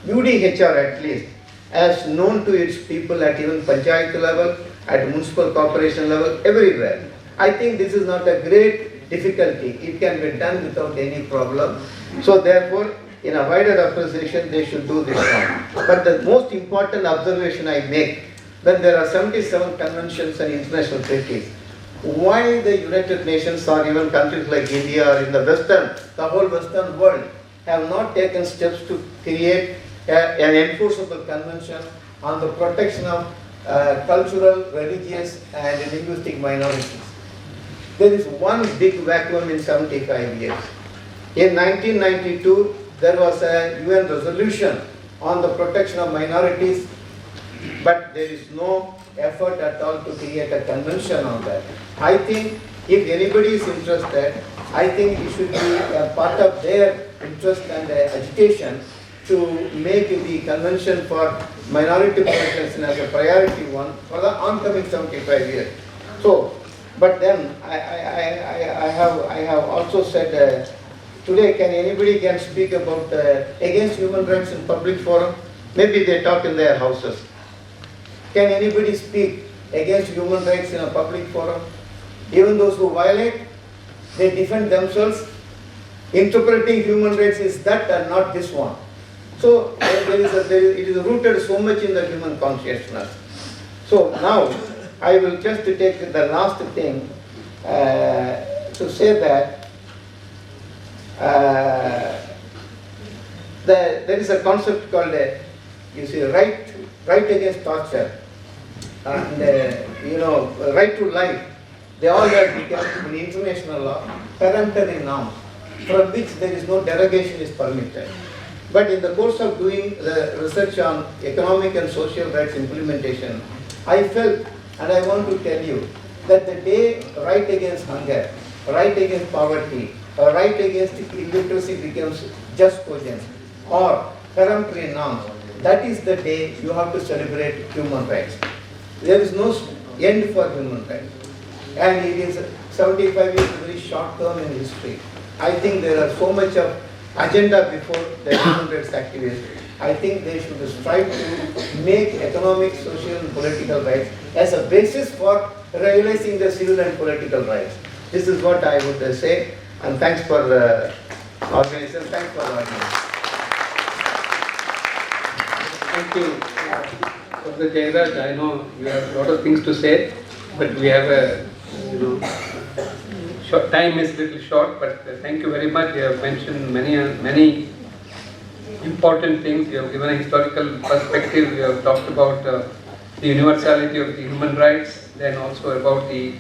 UDHR at least as known to its people at even panchayat level, at municipal corporation level, everywhere. I think this is not a great difficulty. It can be done without any problem. So therefore, in a wider appreciation, they should do this one. But the most important observation I make, when there are 77 conventions and international treaties, why the United Nations or even countries like India or in the whole Western world have not taken steps to create an enforceable convention on the protection of cultural, religious and linguistic minorities. There is one big vacuum in 75 years. In 1992, there was a UN resolution on the protection of minorities, but there is no effort at all to create a convention on that. I think if anybody is interested, I think it should be a part of their interest and agitation to make the convention for minority protection as a priority one for the oncoming 75 years. So, but then I have also said today, can anybody speak about against human rights in public forum? Maybe they talk in their houses. Can anybody speak against human rights in a public forum? Even those who violate, they defend themselves. Interpreting human rights is that and not this one. So it is rooted so much in the human consciousness. So now I will just take the last thing to say that there is a concept called right against torture and right to life. They all have become in international law peremptory norms from which there is no derogation is permitted. But in the course of doing the research on economic and social rights implementation, I felt, and I want to tell you, that the day right against hunger, right against poverty, or right against illiteracy becomes just cogent, or peremptory norms, that is the day you have to celebrate human rights. There is no end for human rights. And it is 75 years, a very short term in history. I think there are so much of agenda before the human rights activists. I think they should strive to make economic, social and political rights as a basis for realizing the civil and political rights. This is what I would say, and thanks for the organization. Thanks for the audience. Thank you, Dr. Jairaj. I know you have a lot of things to say, but we have a short time is little short. But thank you very much. You have mentioned many important things. You have given a historical perspective. You have talked about the universality of the human rights, then also about the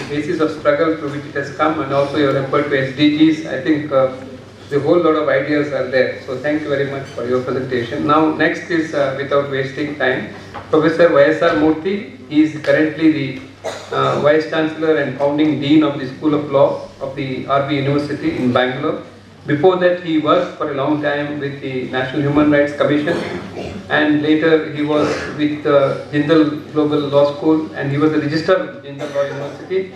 basis of struggle through which it has come, and also your referred to SDGs. I think the whole lot of ideas are there. So thank you very much for your presentation. Now next is, without wasting time, Professor Y.S.R. Murthy. He is currently the Vice Chancellor and founding Dean of the School of Law of the RB University in Bangalore. Before that, he worked for a long time with the National Human Rights Commission, and later he was with Jindal Global Law School, and he was the registrar of Jindal Law University.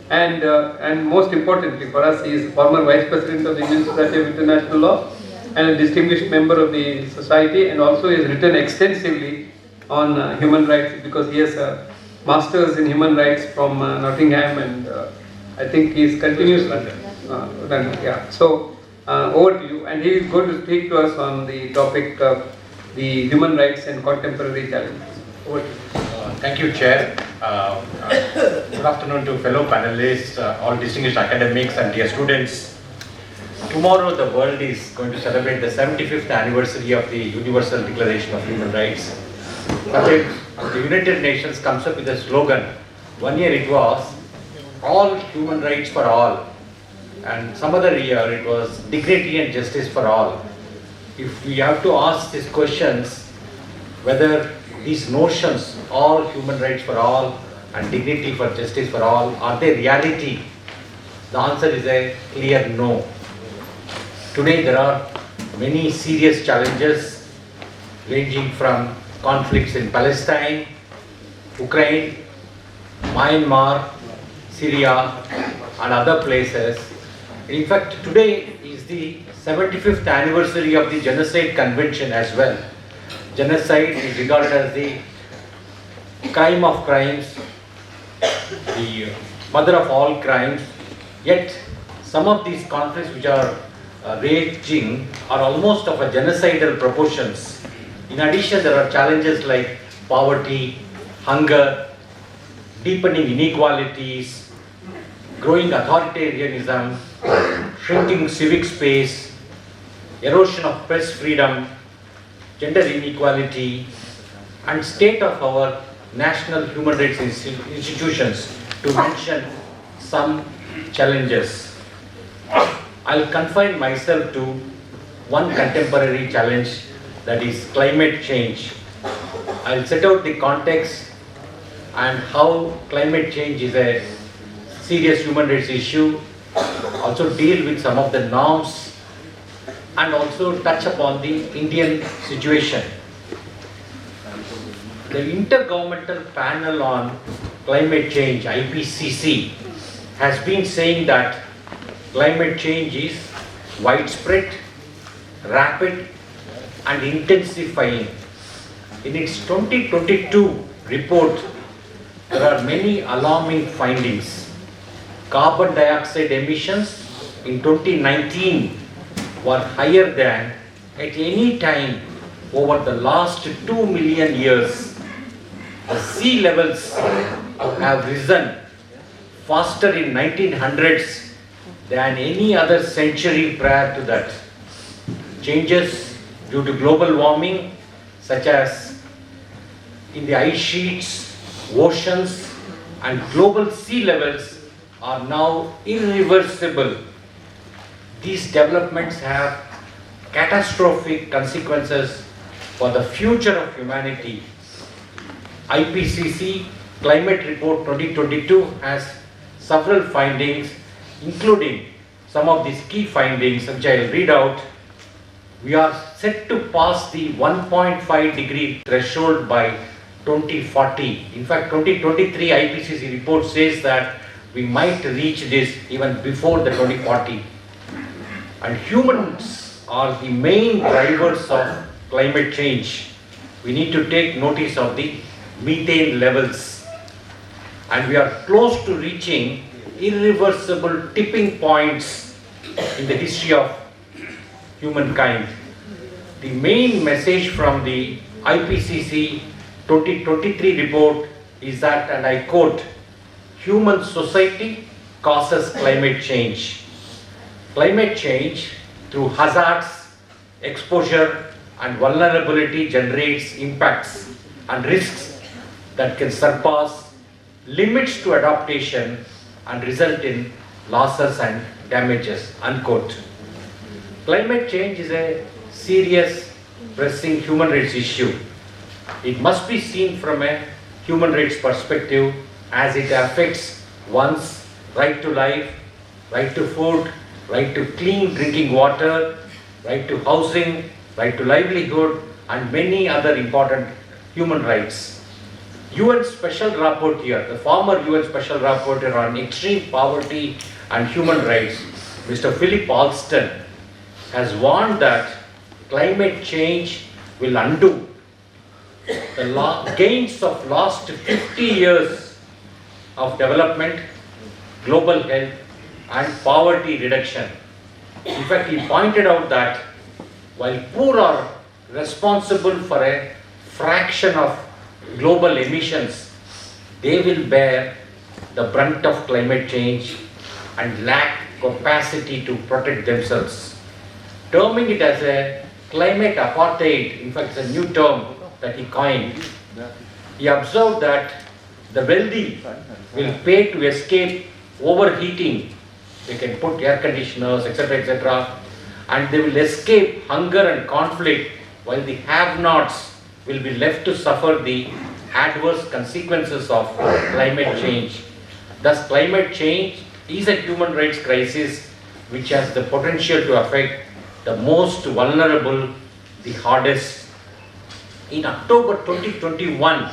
And most importantly for us, he is former Vice President of the Indian Society of International Law and a distinguished member of the society, and also he has written extensively on human rights because he has a Masters in Human Rights from Nottingham, and I think he is continuous. Yeah. So over to you, and he is going to speak to us on the topic of the human rights and contemporary challenges. Over to you. Thank you, Chair. Good afternoon to fellow panelists, all distinguished academics and dear students. Tomorrow the world is going to celebrate the 75th anniversary of the Universal Declaration of Human Rights. Sometimes the United Nations comes up with a slogan. One year it was all human rights for all, and some other year it was dignity and justice for all. If we have to ask these questions, whether these notions, all human rights for all and dignity for justice for all, are they reality? The answer is a clear no. Today there are many serious challenges ranging from conflicts in Palestine, Ukraine, Myanmar, Syria and other places. In fact, today is the 75th anniversary of the Genocide Convention as well. Genocide is regarded as the crime of crimes, the mother of all crimes, yet some of these conflicts which are raging are almost of a genocidal proportions. In addition, there are challenges like poverty, hunger, deepening inequalities, growing authoritarianism, shrinking civic space, erosion of press freedom, gender inequality, and state of our national human rights institutions, to mention some challenges. I'll confine myself to one contemporary challenge, that is climate change. I'll set out the context and how climate change is a serious human rights issue, also deal with some of the norms and also touch upon the Indian situation. The Intergovernmental Panel on Climate Change, IPCC, has been saying that climate change is widespread, rapid and intensifying. In its 2022 report, there are many alarming findings. Carbon dioxide emissions in 2019 were higher than at any time over the last 2 million years. The sea levels have risen faster in 1900s than any other century prior to that. Changes due to global warming, such as in the ice sheets, oceans and global sea levels, are now irreversible. These developments have catastrophic consequences for the future of humanity. IPCC Climate Report 2022 has several findings, including some of these key findings which I will read out. We are set to pass the 1.5 degree threshold by 2040. In fact, 2023 IPCC report says that we might reach this even before the 2040. And humans are the main drivers of climate change. We need to take notice of the methane levels. And we are close to reaching irreversible tipping points in the history of humankind. The main message from the IPCC 2023 report is that, and I quote, human society causes climate change. Climate change through hazards, exposure and vulnerability generates impacts and risks that can surpass limits to adaptation and result in losses and damages, unquote. Climate change is a serious, pressing human rights issue. It must be seen from a human rights perspective, as it affects one's right to life, right to food, right to clean drinking water, right to housing, right to livelihood, and many other important human rights. UN Special Rapporteur, the former UN Special Rapporteur on extreme poverty and human rights, Mr. Philip Alston, has warned that climate change will undo the gains of last 50 years of development, global health and poverty reduction. In fact, he pointed out that while poor are responsible for a fraction of global emissions, they will bear the brunt of climate change and lack capacity to protect themselves. Terming it as a climate apartheid, in fact, it's a new term that he coined. He observed that the wealthy will pay to escape overheating. They can put air conditioners, etc., and they will escape hunger and conflict, while the have-nots will be left to suffer the adverse consequences of climate change. Thus, climate change is a human rights crisis which has the potential to affect the most vulnerable the hardest. In October 2021,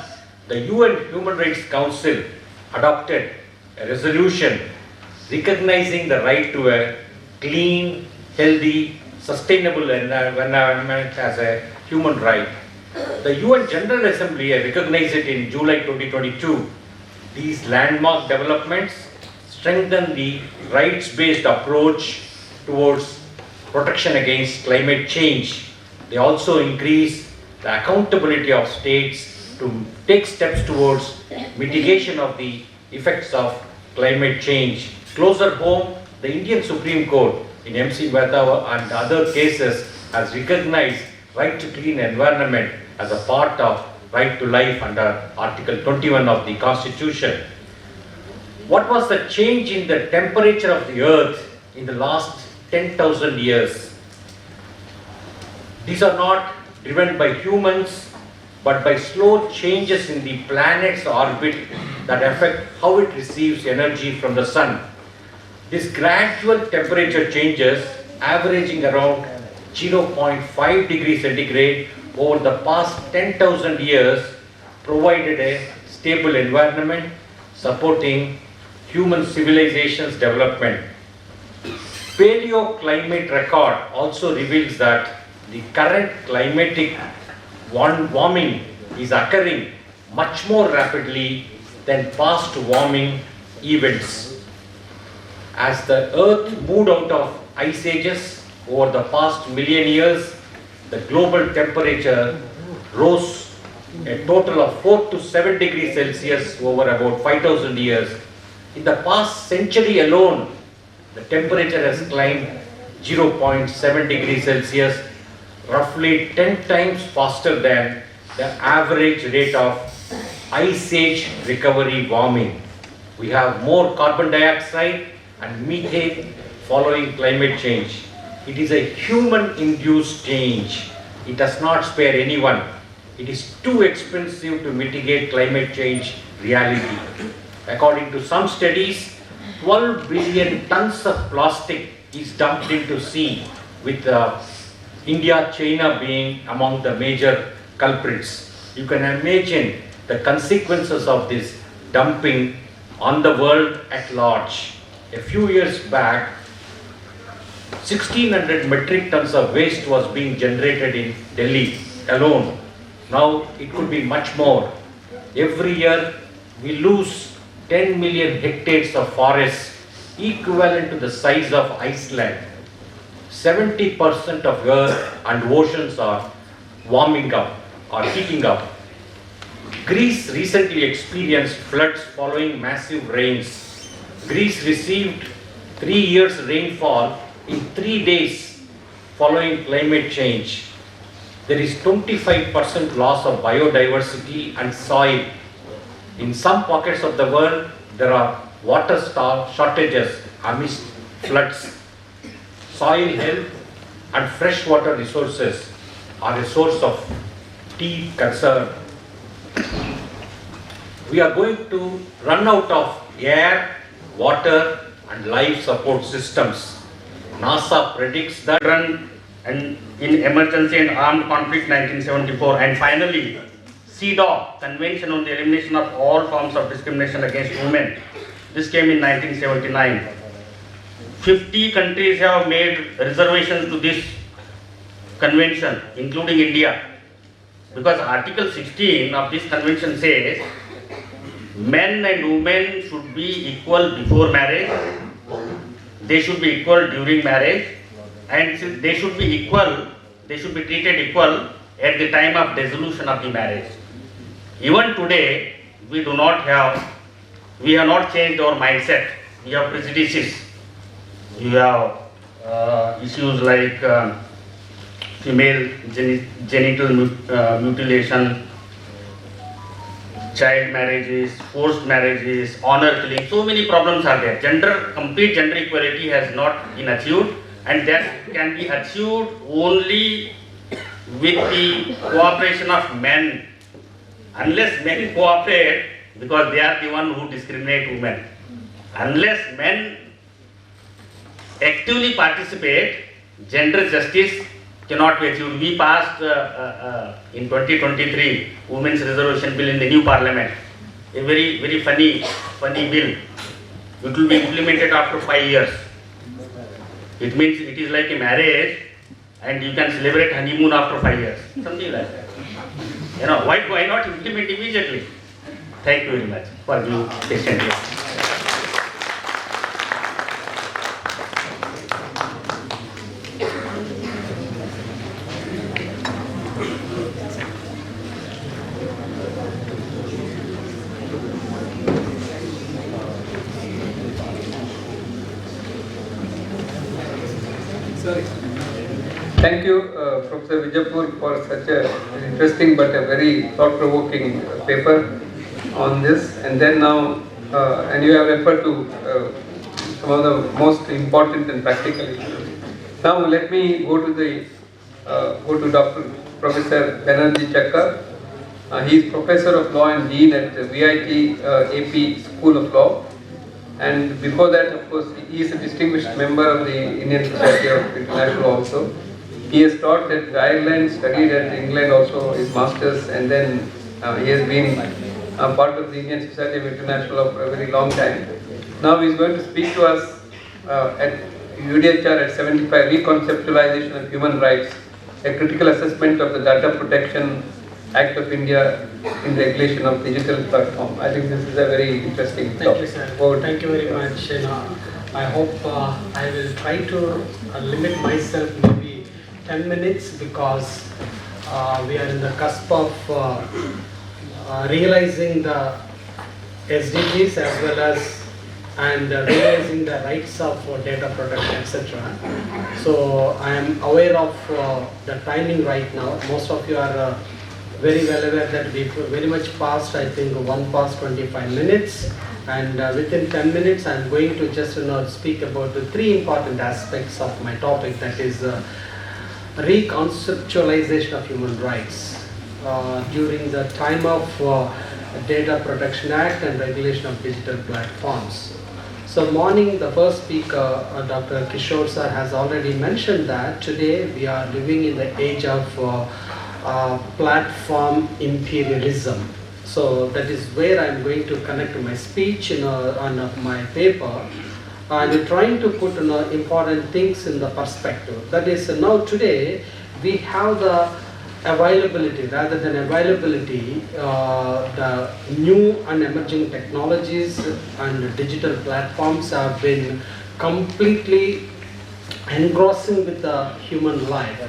the UN Human Rights Council adopted a resolution recognizing the right to a clean, healthy, sustainable environment as a human right. The UN General Assembly recognized it in July 2022. These landmark developments strengthen the rights-based approach towards protection against climate change. They also increase the accountability of states to take steps towards mitigation of the effects of climate change. Closer home, the Indian Supreme Court in MC Mehta and other cases has recognized right to clean environment as a part of right to life under Article 21 of the Constitution. What was the change in the temperature of the earth in the last 10,000 years? These are not driven by humans, but by slow changes in the planet's orbit that affect how it receives energy from the sun. This gradual temperature changes, averaging around 0.5 degrees centigrade over the past 10,000 years, provided a stable environment supporting human civilization's development. Paleoclimate record also reveals that the current climatic warming is occurring much more rapidly than past warming events. As the Earth moved out of ice ages over the past million years, the global temperature rose a total of 4 to 7 degrees Celsius over about 5,000 years. In the past century alone, the temperature has climbed 0.7 degrees Celsius, roughly 10 times faster than the average rate of ice age recovery warming. We have more carbon dioxide and methane following climate change. It is a human-induced change. It does not spare anyone. It is too expensive to mitigate climate change reality. According to some studies, 12 billion tons of plastic is dumped into sea, with India, China being among the major culprits. You can imagine the consequences of this dumping on the world at large. A few years back, 1,600 metric tons of waste was being generated in Delhi alone. Now it could be much more. Every year we lose 10 million hectares of forests, equivalent to the size of Iceland. 70% of earth and oceans are warming up or heating up. Greece recently experienced floods following massive rains. Greece received 3 years rainfall in 3 days following climate change. There is 25% loss of biodiversity and soil. In some pockets of the world, there are water shortages amidst floods. Soil health and freshwater resources are a source of deep concern. We are going to run out of air, water, and life support systems. NASA predicts that and in emergency and armed conflict 1974, and finally CEDAW, Convention on the Elimination of All Forms of Discrimination Against Women. This came in 1979. 50 countries have made reservations to this convention, including India, because Article 16 of this convention says men and women should be equal before marriage, they should be equal during marriage, and they should be equal, they should be treated equal at the time of dissolution of the marriage. Even today, we have not changed our mindset. We have prejudices. You have issues like female genital mutilation, child marriages, forced marriages, honor killing. So many problems are there. Complete gender equality has not been achieved, and that can be achieved only with the cooperation of men. Unless men cooperate, because they are the one who discriminate women. Unless men actively participate, gender justice cannot be achieved. We passed in 2023 Women's Reservation Bill in the new Parliament. A very funny bill. It will be implemented after 5 years. It means it is like a marriage, and you can celebrate honeymoon after 5 years. Something like that. You know, why not implement immediately? Thank you very much for being patient here. Thank you, Professor Vijapur, for such an interesting but a very thought-provoking paper on this. And then now, and you have referred to some of the most important and practical issues. Now let me go to Dr. Professor Banerjee Chakka. He is Professor of Law and Dean at VIT AP School of Law. And before that, of course, he is a distinguished member of the Indian Society of International Law also. He has taught at Ireland, studied at England also, his masters, and then he has been part of the Indian Society of International Law for a very long time. Now he is going to speak to us at UDHR at 75, Reconceptualization of Human Rights, a critical assessment of the Data Protection Act of India in regulation of digital platform. I think this is a very interesting topic. Thank you, sir. Thank you very much. I hope I will try to limit myself maybe 10 minutes because we are in the cusp of realizing the SDGs as well as realizing the rights of data protection, etc. So I am aware of the timing right now. Most of you are very well aware that we very much past, I think 1:25 minutes, and within 10 minutes I am going to just speak about the three important aspects of my topic, that is reconceptualization of human rights during the time of Data Protection Act and regulation of digital platforms. So morning, the first speaker, Dr. Kishore sir, has already mentioned that today we are living in the age of platform imperialism. So that is where I am going to connect my speech on my paper. I'm trying to put important things in the perspective. That is, now today we have the availability, rather than availability, the new and emerging technologies and digital platforms have been completely engrossing with the human life,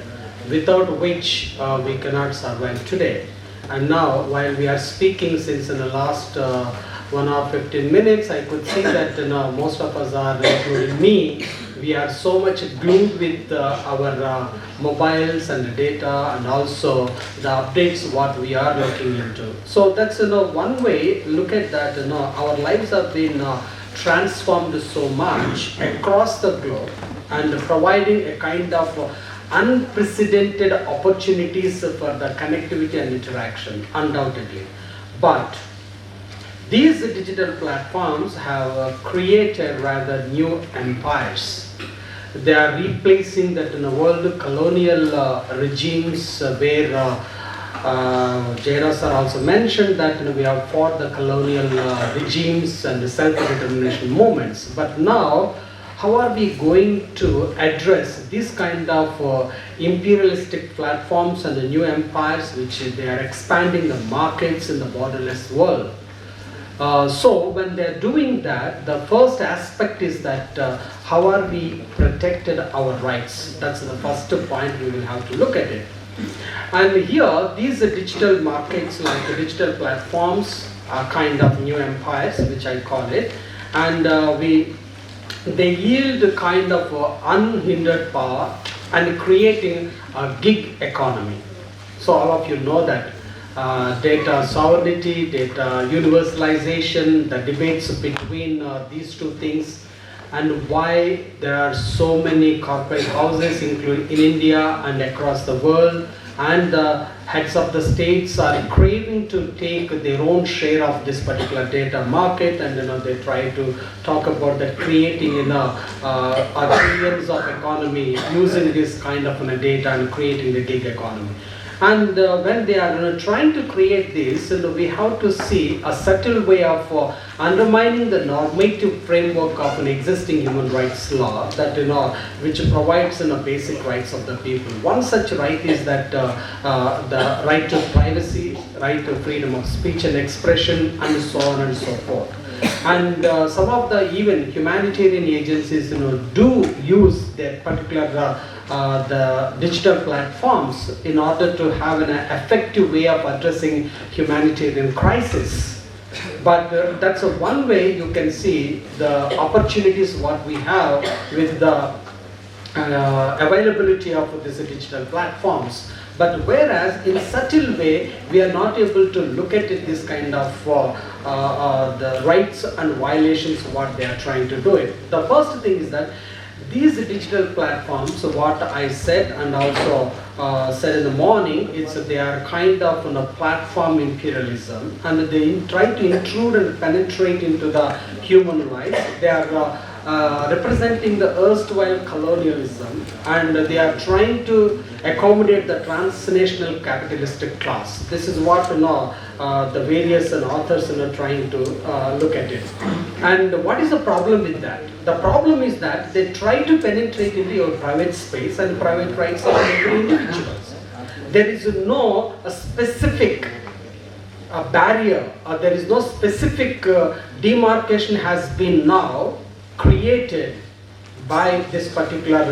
without which we cannot survive today. And now, while we are speaking since in the last 1 hour 15 minutes, I could see that most of us are, including me, we are so much glued with our mobiles and data, and also the updates what we are looking into. So that's one way. Look at that. Our lives have been transformed so much across the globe, and providing a kind of unprecedented opportunities for the connectivity and interaction, undoubtedly. But these digital platforms have created rather new empires. They are replacing that in the world colonial regimes where Jaira sir also mentioned that we have fought the colonial regimes and the self-determination movements. But now, how are we going to address this kind of imperialistic platforms and the new empires which they are expanding the markets in the borderless world? So when they are doing that, the first aspect is that how are we protected our rights? That's the first point we will have to look at it. And here, these digital markets like the digital platforms are kind of new empires, which I call it, and we they yield a kind of unhindered power and creating a gig economy. So all of you know that data sovereignty, data universalization, the debates between these two things, and why there are so many corporate houses including in India and across the world, and the heads of the states are craving to take their own share of this particular data market, and they try to talk about that creating a trillions of economy using this kind of data and creating the gig economy. And when they are trying to create this, we have to see a subtle way of undermining the normative framework of an existing human rights law that which provides basic rights of the people. One such right is that the right to privacy, right to freedom of speech and expression, and so on and so forth. And some of the even humanitarian agencies do use their particular the digital platforms in order to have an effective way of addressing humanitarian crisis. But that's one way you can see the opportunities what we have with the availability of these digital platforms. But whereas in subtle way we are not able to look at it, this kind of the rights and violations what they are trying to do it. The first thing is that these digital platforms, what I said and also said in the morning, they are kind of platform imperialism, and they try to intrude and penetrate into the human life. They are representing the erstwhile colonialism, and they are trying to accommodate the transnational capitalistic class. This is what the various authors are trying to look at it. And what is the problem with that? The problem is that they try to penetrate into your private space and private rights of every individuals. There is no specific barrier, or there is no specific demarcation has been now created by this particular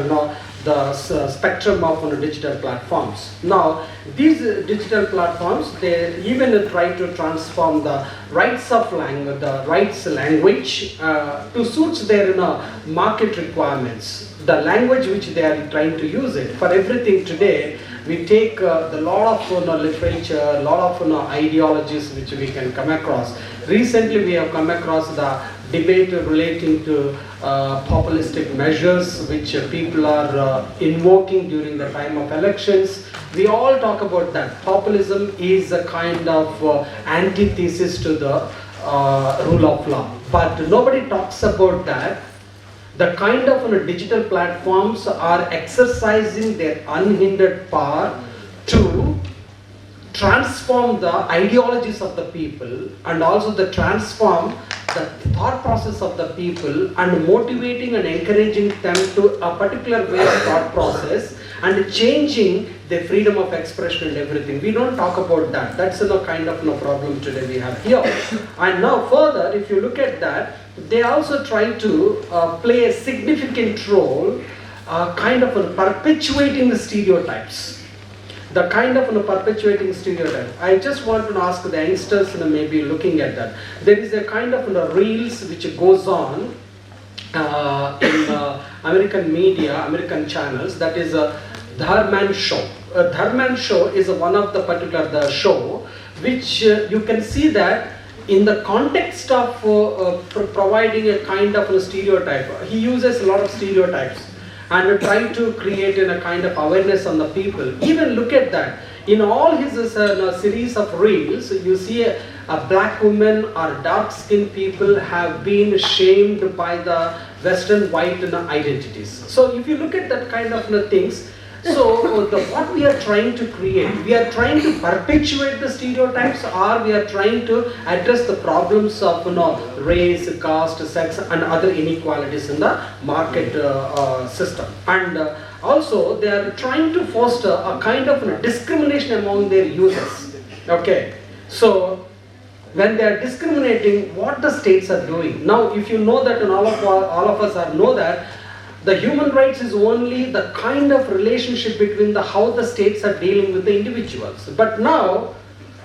the spectrum of digital platforms. Now these digital platforms, they even try to transform the rights of language, the rights language to suit their market requirements. The language which they are trying to use it for everything today. We take the lot of literature, a lot of ideologies which we can come across. Recently we have come across the debate relating to populistic measures which people are invoking during the time of elections. We all talk about that. Populism is a kind of antithesis to the rule of law. But nobody talks about that. The kind of digital platforms are exercising their unhindered power to transform the ideologies of the people, and also to transform the thought process of the people, and motivating and encouraging them to a particular way of thought process, and changing the freedom of expression and everything. We don't talk about that. That's kind of problem today we have here. And now further, if you look at that, they also try to play a significant role, kind of perpetuating the stereotypes. The kind of perpetuating stereotype. I just want to ask the youngsters maybe looking at that. There is a kind of reels which goes on in American media, American channels, that is a Darrin show. Darrin show is one of the particular show which you can see that in the context of providing a kind of a stereotype. He uses a lot of stereotypes and trying to create a kind of awareness on the people. Even look at that. In all his series of reels, you see a black woman or dark skinned people have been shamed by the Western white identities. So if you look at that kind of things, so what we are trying to create, we are trying to perpetuate the stereotypes, or we are trying to address the problems of race, caste, sex and other inequalities in the market system. And also they are trying to foster a kind of discrimination among their users. Okay, so when they are discriminating, what the states are doing. Now if you know that, and all of us know that the human rights is only the kind of relationship between how the states are dealing with the individuals. But now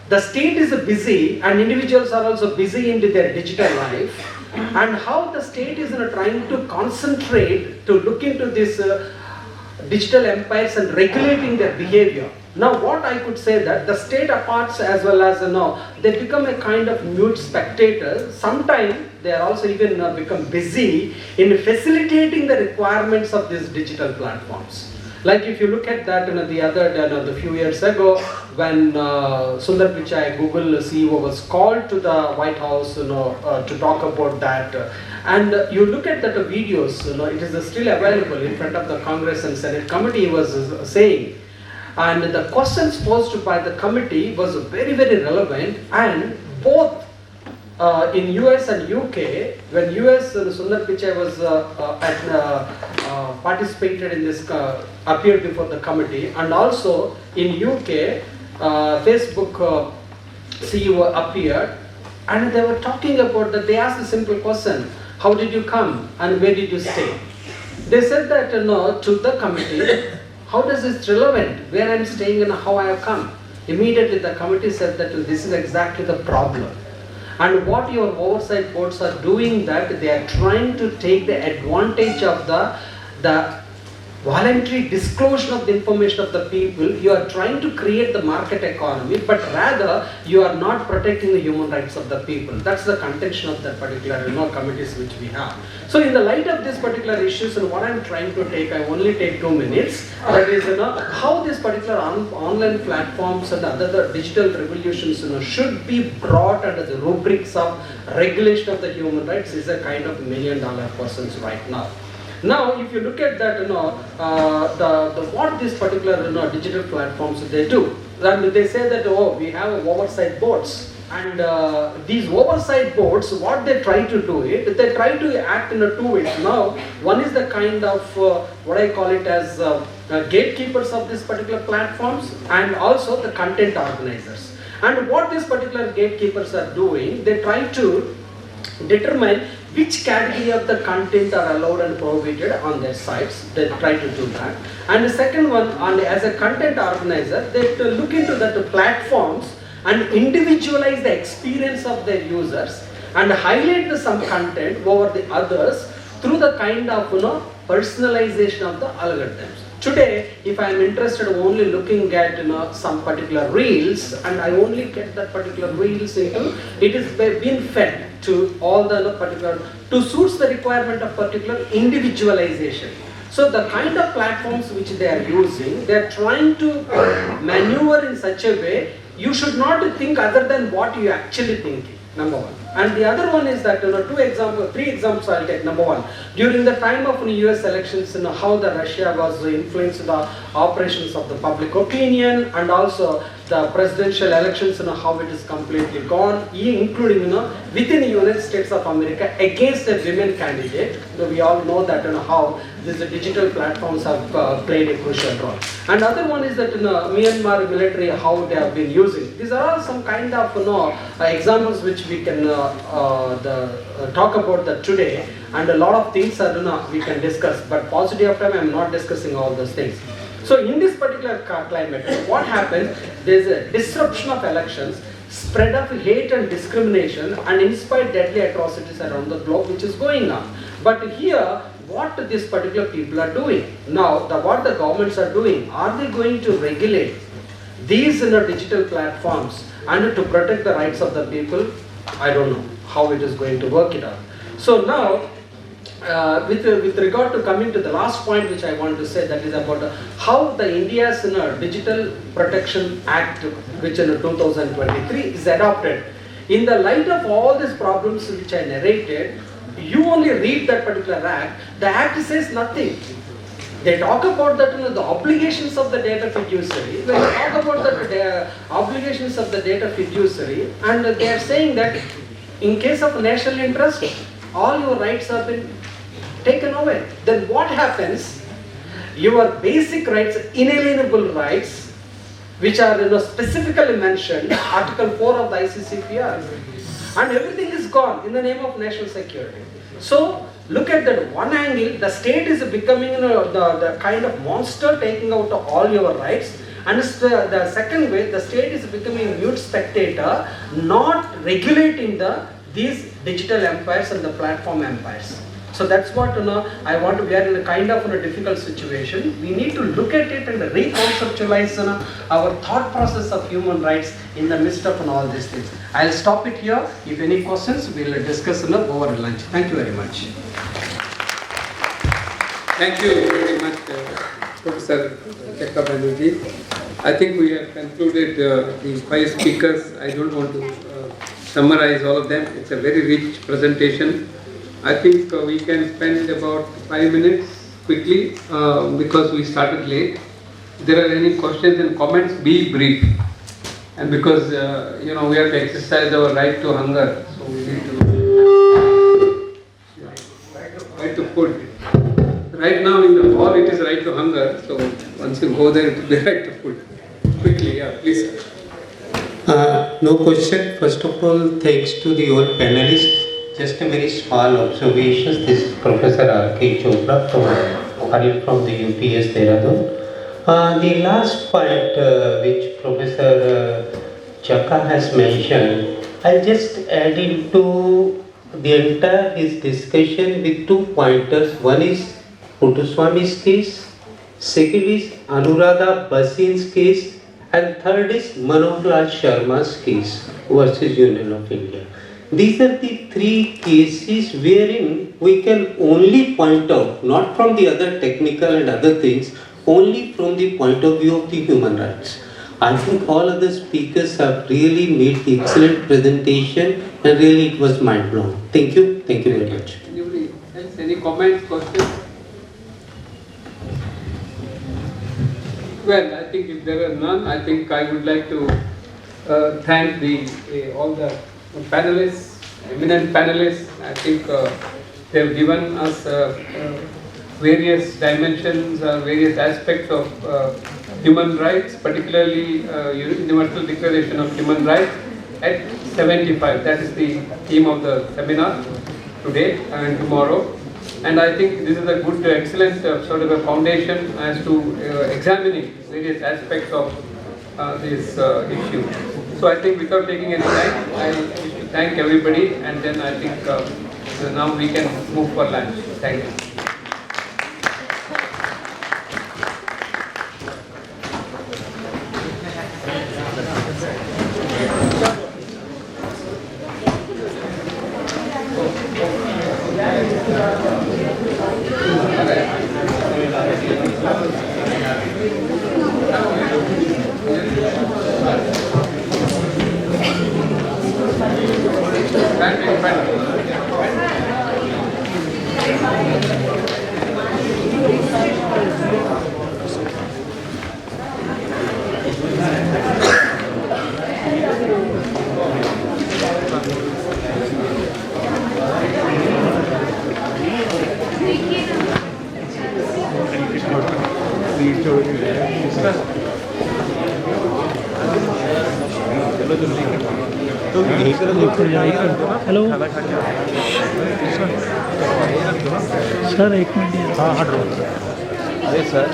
the state is busy and individuals are also busy into their digital life, and how the state is trying to concentrate to look into this digital empires and regulating their behavior. Now what I could say that the state apart as well as they become a kind of mute spectators. Sometimes they are also even become busy in facilitating the requirements of these digital platforms. Like if you look at that, the few years ago, when Sundar Pichai, Google CEO, was called to the White House, to talk about that, and you look at that videos, it is still available in front of the Congress and Senate committee was saying, and the questions posed by the committee was very, very relevant, and both in US and UK, when US Sundar Pichai was participated in this, appeared before the committee, and also in UK, Facebook CEO appeared, and they were talking about that. They asked a simple question: how did you come and where did you stay? They said that to the committee, how does it relevant where I am staying and how I have come? Immediately the committee said that this is exactly the problem. And what your oversight boards are doing, that they are trying to take the advantage of the voluntary disclosure of the information of the people. You are trying to create the market economy, but rather you are not protecting the human rights of the people. That's the contention of that particular committees which we have. So in the light of these particular issues, and what I'm trying to take, I only take 2 minutes. That is how these particular online platforms and other digital revolutions should be brought under the rubrics of regulation of the human rights is a kind of $1 million questions right now. Now, if you look at that, what these particular digital platforms they do, and they say that we have oversight boards, and these oversight boards, what they try to do they try to act in 2 ways. Now, one is the kind of what I call it as gatekeepers of these particular platforms, and also the content organizers. And what these particular gatekeepers are doing, they try to determine which category of the content are allowed and prohibited on their sites. They try to do that. And the second one, as a content organizer, they look into the platforms and individualize the experience of their users and highlight some content over the others through the kind of personalization of the algorithms. Today, if I am interested only looking at some particular reels, and I only get that particular reels into, it is being fed to all the particular, to suit the requirement of particular individualization. So the kind of platforms which they are using, they are trying to maneuver in such a way, you should not think other than what you actually thinking, number one. And the other one is that, 3 examples I'll take. Number one, during the time of US elections, how the Russia was influenced the operations of the public opinion, and also the presidential elections, how it is completely gone, including, within the United States of America against a women candidate. We all know that, how these digital platforms have played a crucial role. And other one is that, Myanmar military, how they have been using. These are all some kind of, examples which we can talk about that today, and a lot of things are we can discuss, but paucity of time I am not discussing all those things. So in this particular climate, what happens, there is a disruption of elections, spread of hate and discrimination, and inspired deadly atrocities around the globe which is going on. But here, what these particular people are doing, now what the governments are doing, are they going to regulate these digital platforms and to protect the rights of the people? I don't know how it is going to work it out. So now, with regard to coming to the last point which I want to say, that is about how the India's Digital Protection Act, which in 2023 is adopted. In the light of all these problems which I narrated, you only read that particular act, the act says nothing. They talk about that, the obligations of the data fiduciary. When they talk about the obligations of the data fiduciary, and they are saying that in case of national interest, all your rights have been taken away. Then what happens? Your basic rights, inalienable rights, which are specifically mentioned, Article 4 of the ICCPR, and everything is gone in the name of national security. So look at that one angle, the state is becoming the kind of monster taking out all your rights, And the second way, the state is becoming mute spectator, not regulating these digital empires and the platform empires. So that's what I want to. We are in a kind of a difficult situation. We need to look at it and reconceptualize our thought process of human rights in the midst of all these things. I'll stop it here. If any questions, we'll discuss over lunch. Thank you very much. Thank you very much, Professor Chekka. I think we have concluded the 5 speakers. I don't want to summarize all of them. It's a very rich presentation. I think we can spend about 5 minutes quickly because we started late. If there are any questions and comments, be brief. And because we have to exercise our right to hunger, so we need to right to food. Right now in the fall it is right to hunger, so once you go there it will be right to food. Quickly, yeah, please. No question. First of all, thanks to the all panelists. Just a very small observation. This is Professor R.K. Chopra from the UPS Dehradun. The last point which Professor Chekka has mentioned, I'll just add into the entire his discussion with 2 pointers. One is Putuswami's case, second is Anuradha Basin's case, and third is Manohar Sharma's case versus Union of India. These are the 3 cases wherein we can only point out, not from the other technical and other things, only from the point of view of the human rights. I think all other speakers have really made the excellent presentation and really it was mind blowing. Thank you. Thank you very much. Anybody else? Any comments, questions? Well, I think if there are none, I think I would like to thank all the panelists, eminent panelists. I think they have given us various dimensions, various aspects of human rights, particularly Universal Declaration of Human Rights at 75. That is the theme of the seminar today and tomorrow. And I think this is a good, excellent sort of a foundation as to examining various aspects of this issue. So I think without taking any time, I wish to thank everybody, and then I think now we can move for lunch. Thank you. Hello sir एक minute हाँ हट अरे sir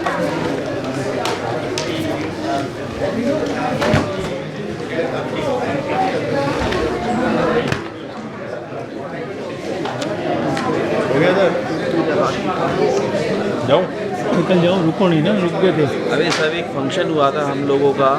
हो गया sir जाओ निकल जाओ रुको नहीं ना रुक गए थे अरे सर एक फंक्शन हुआ था हम लोगों का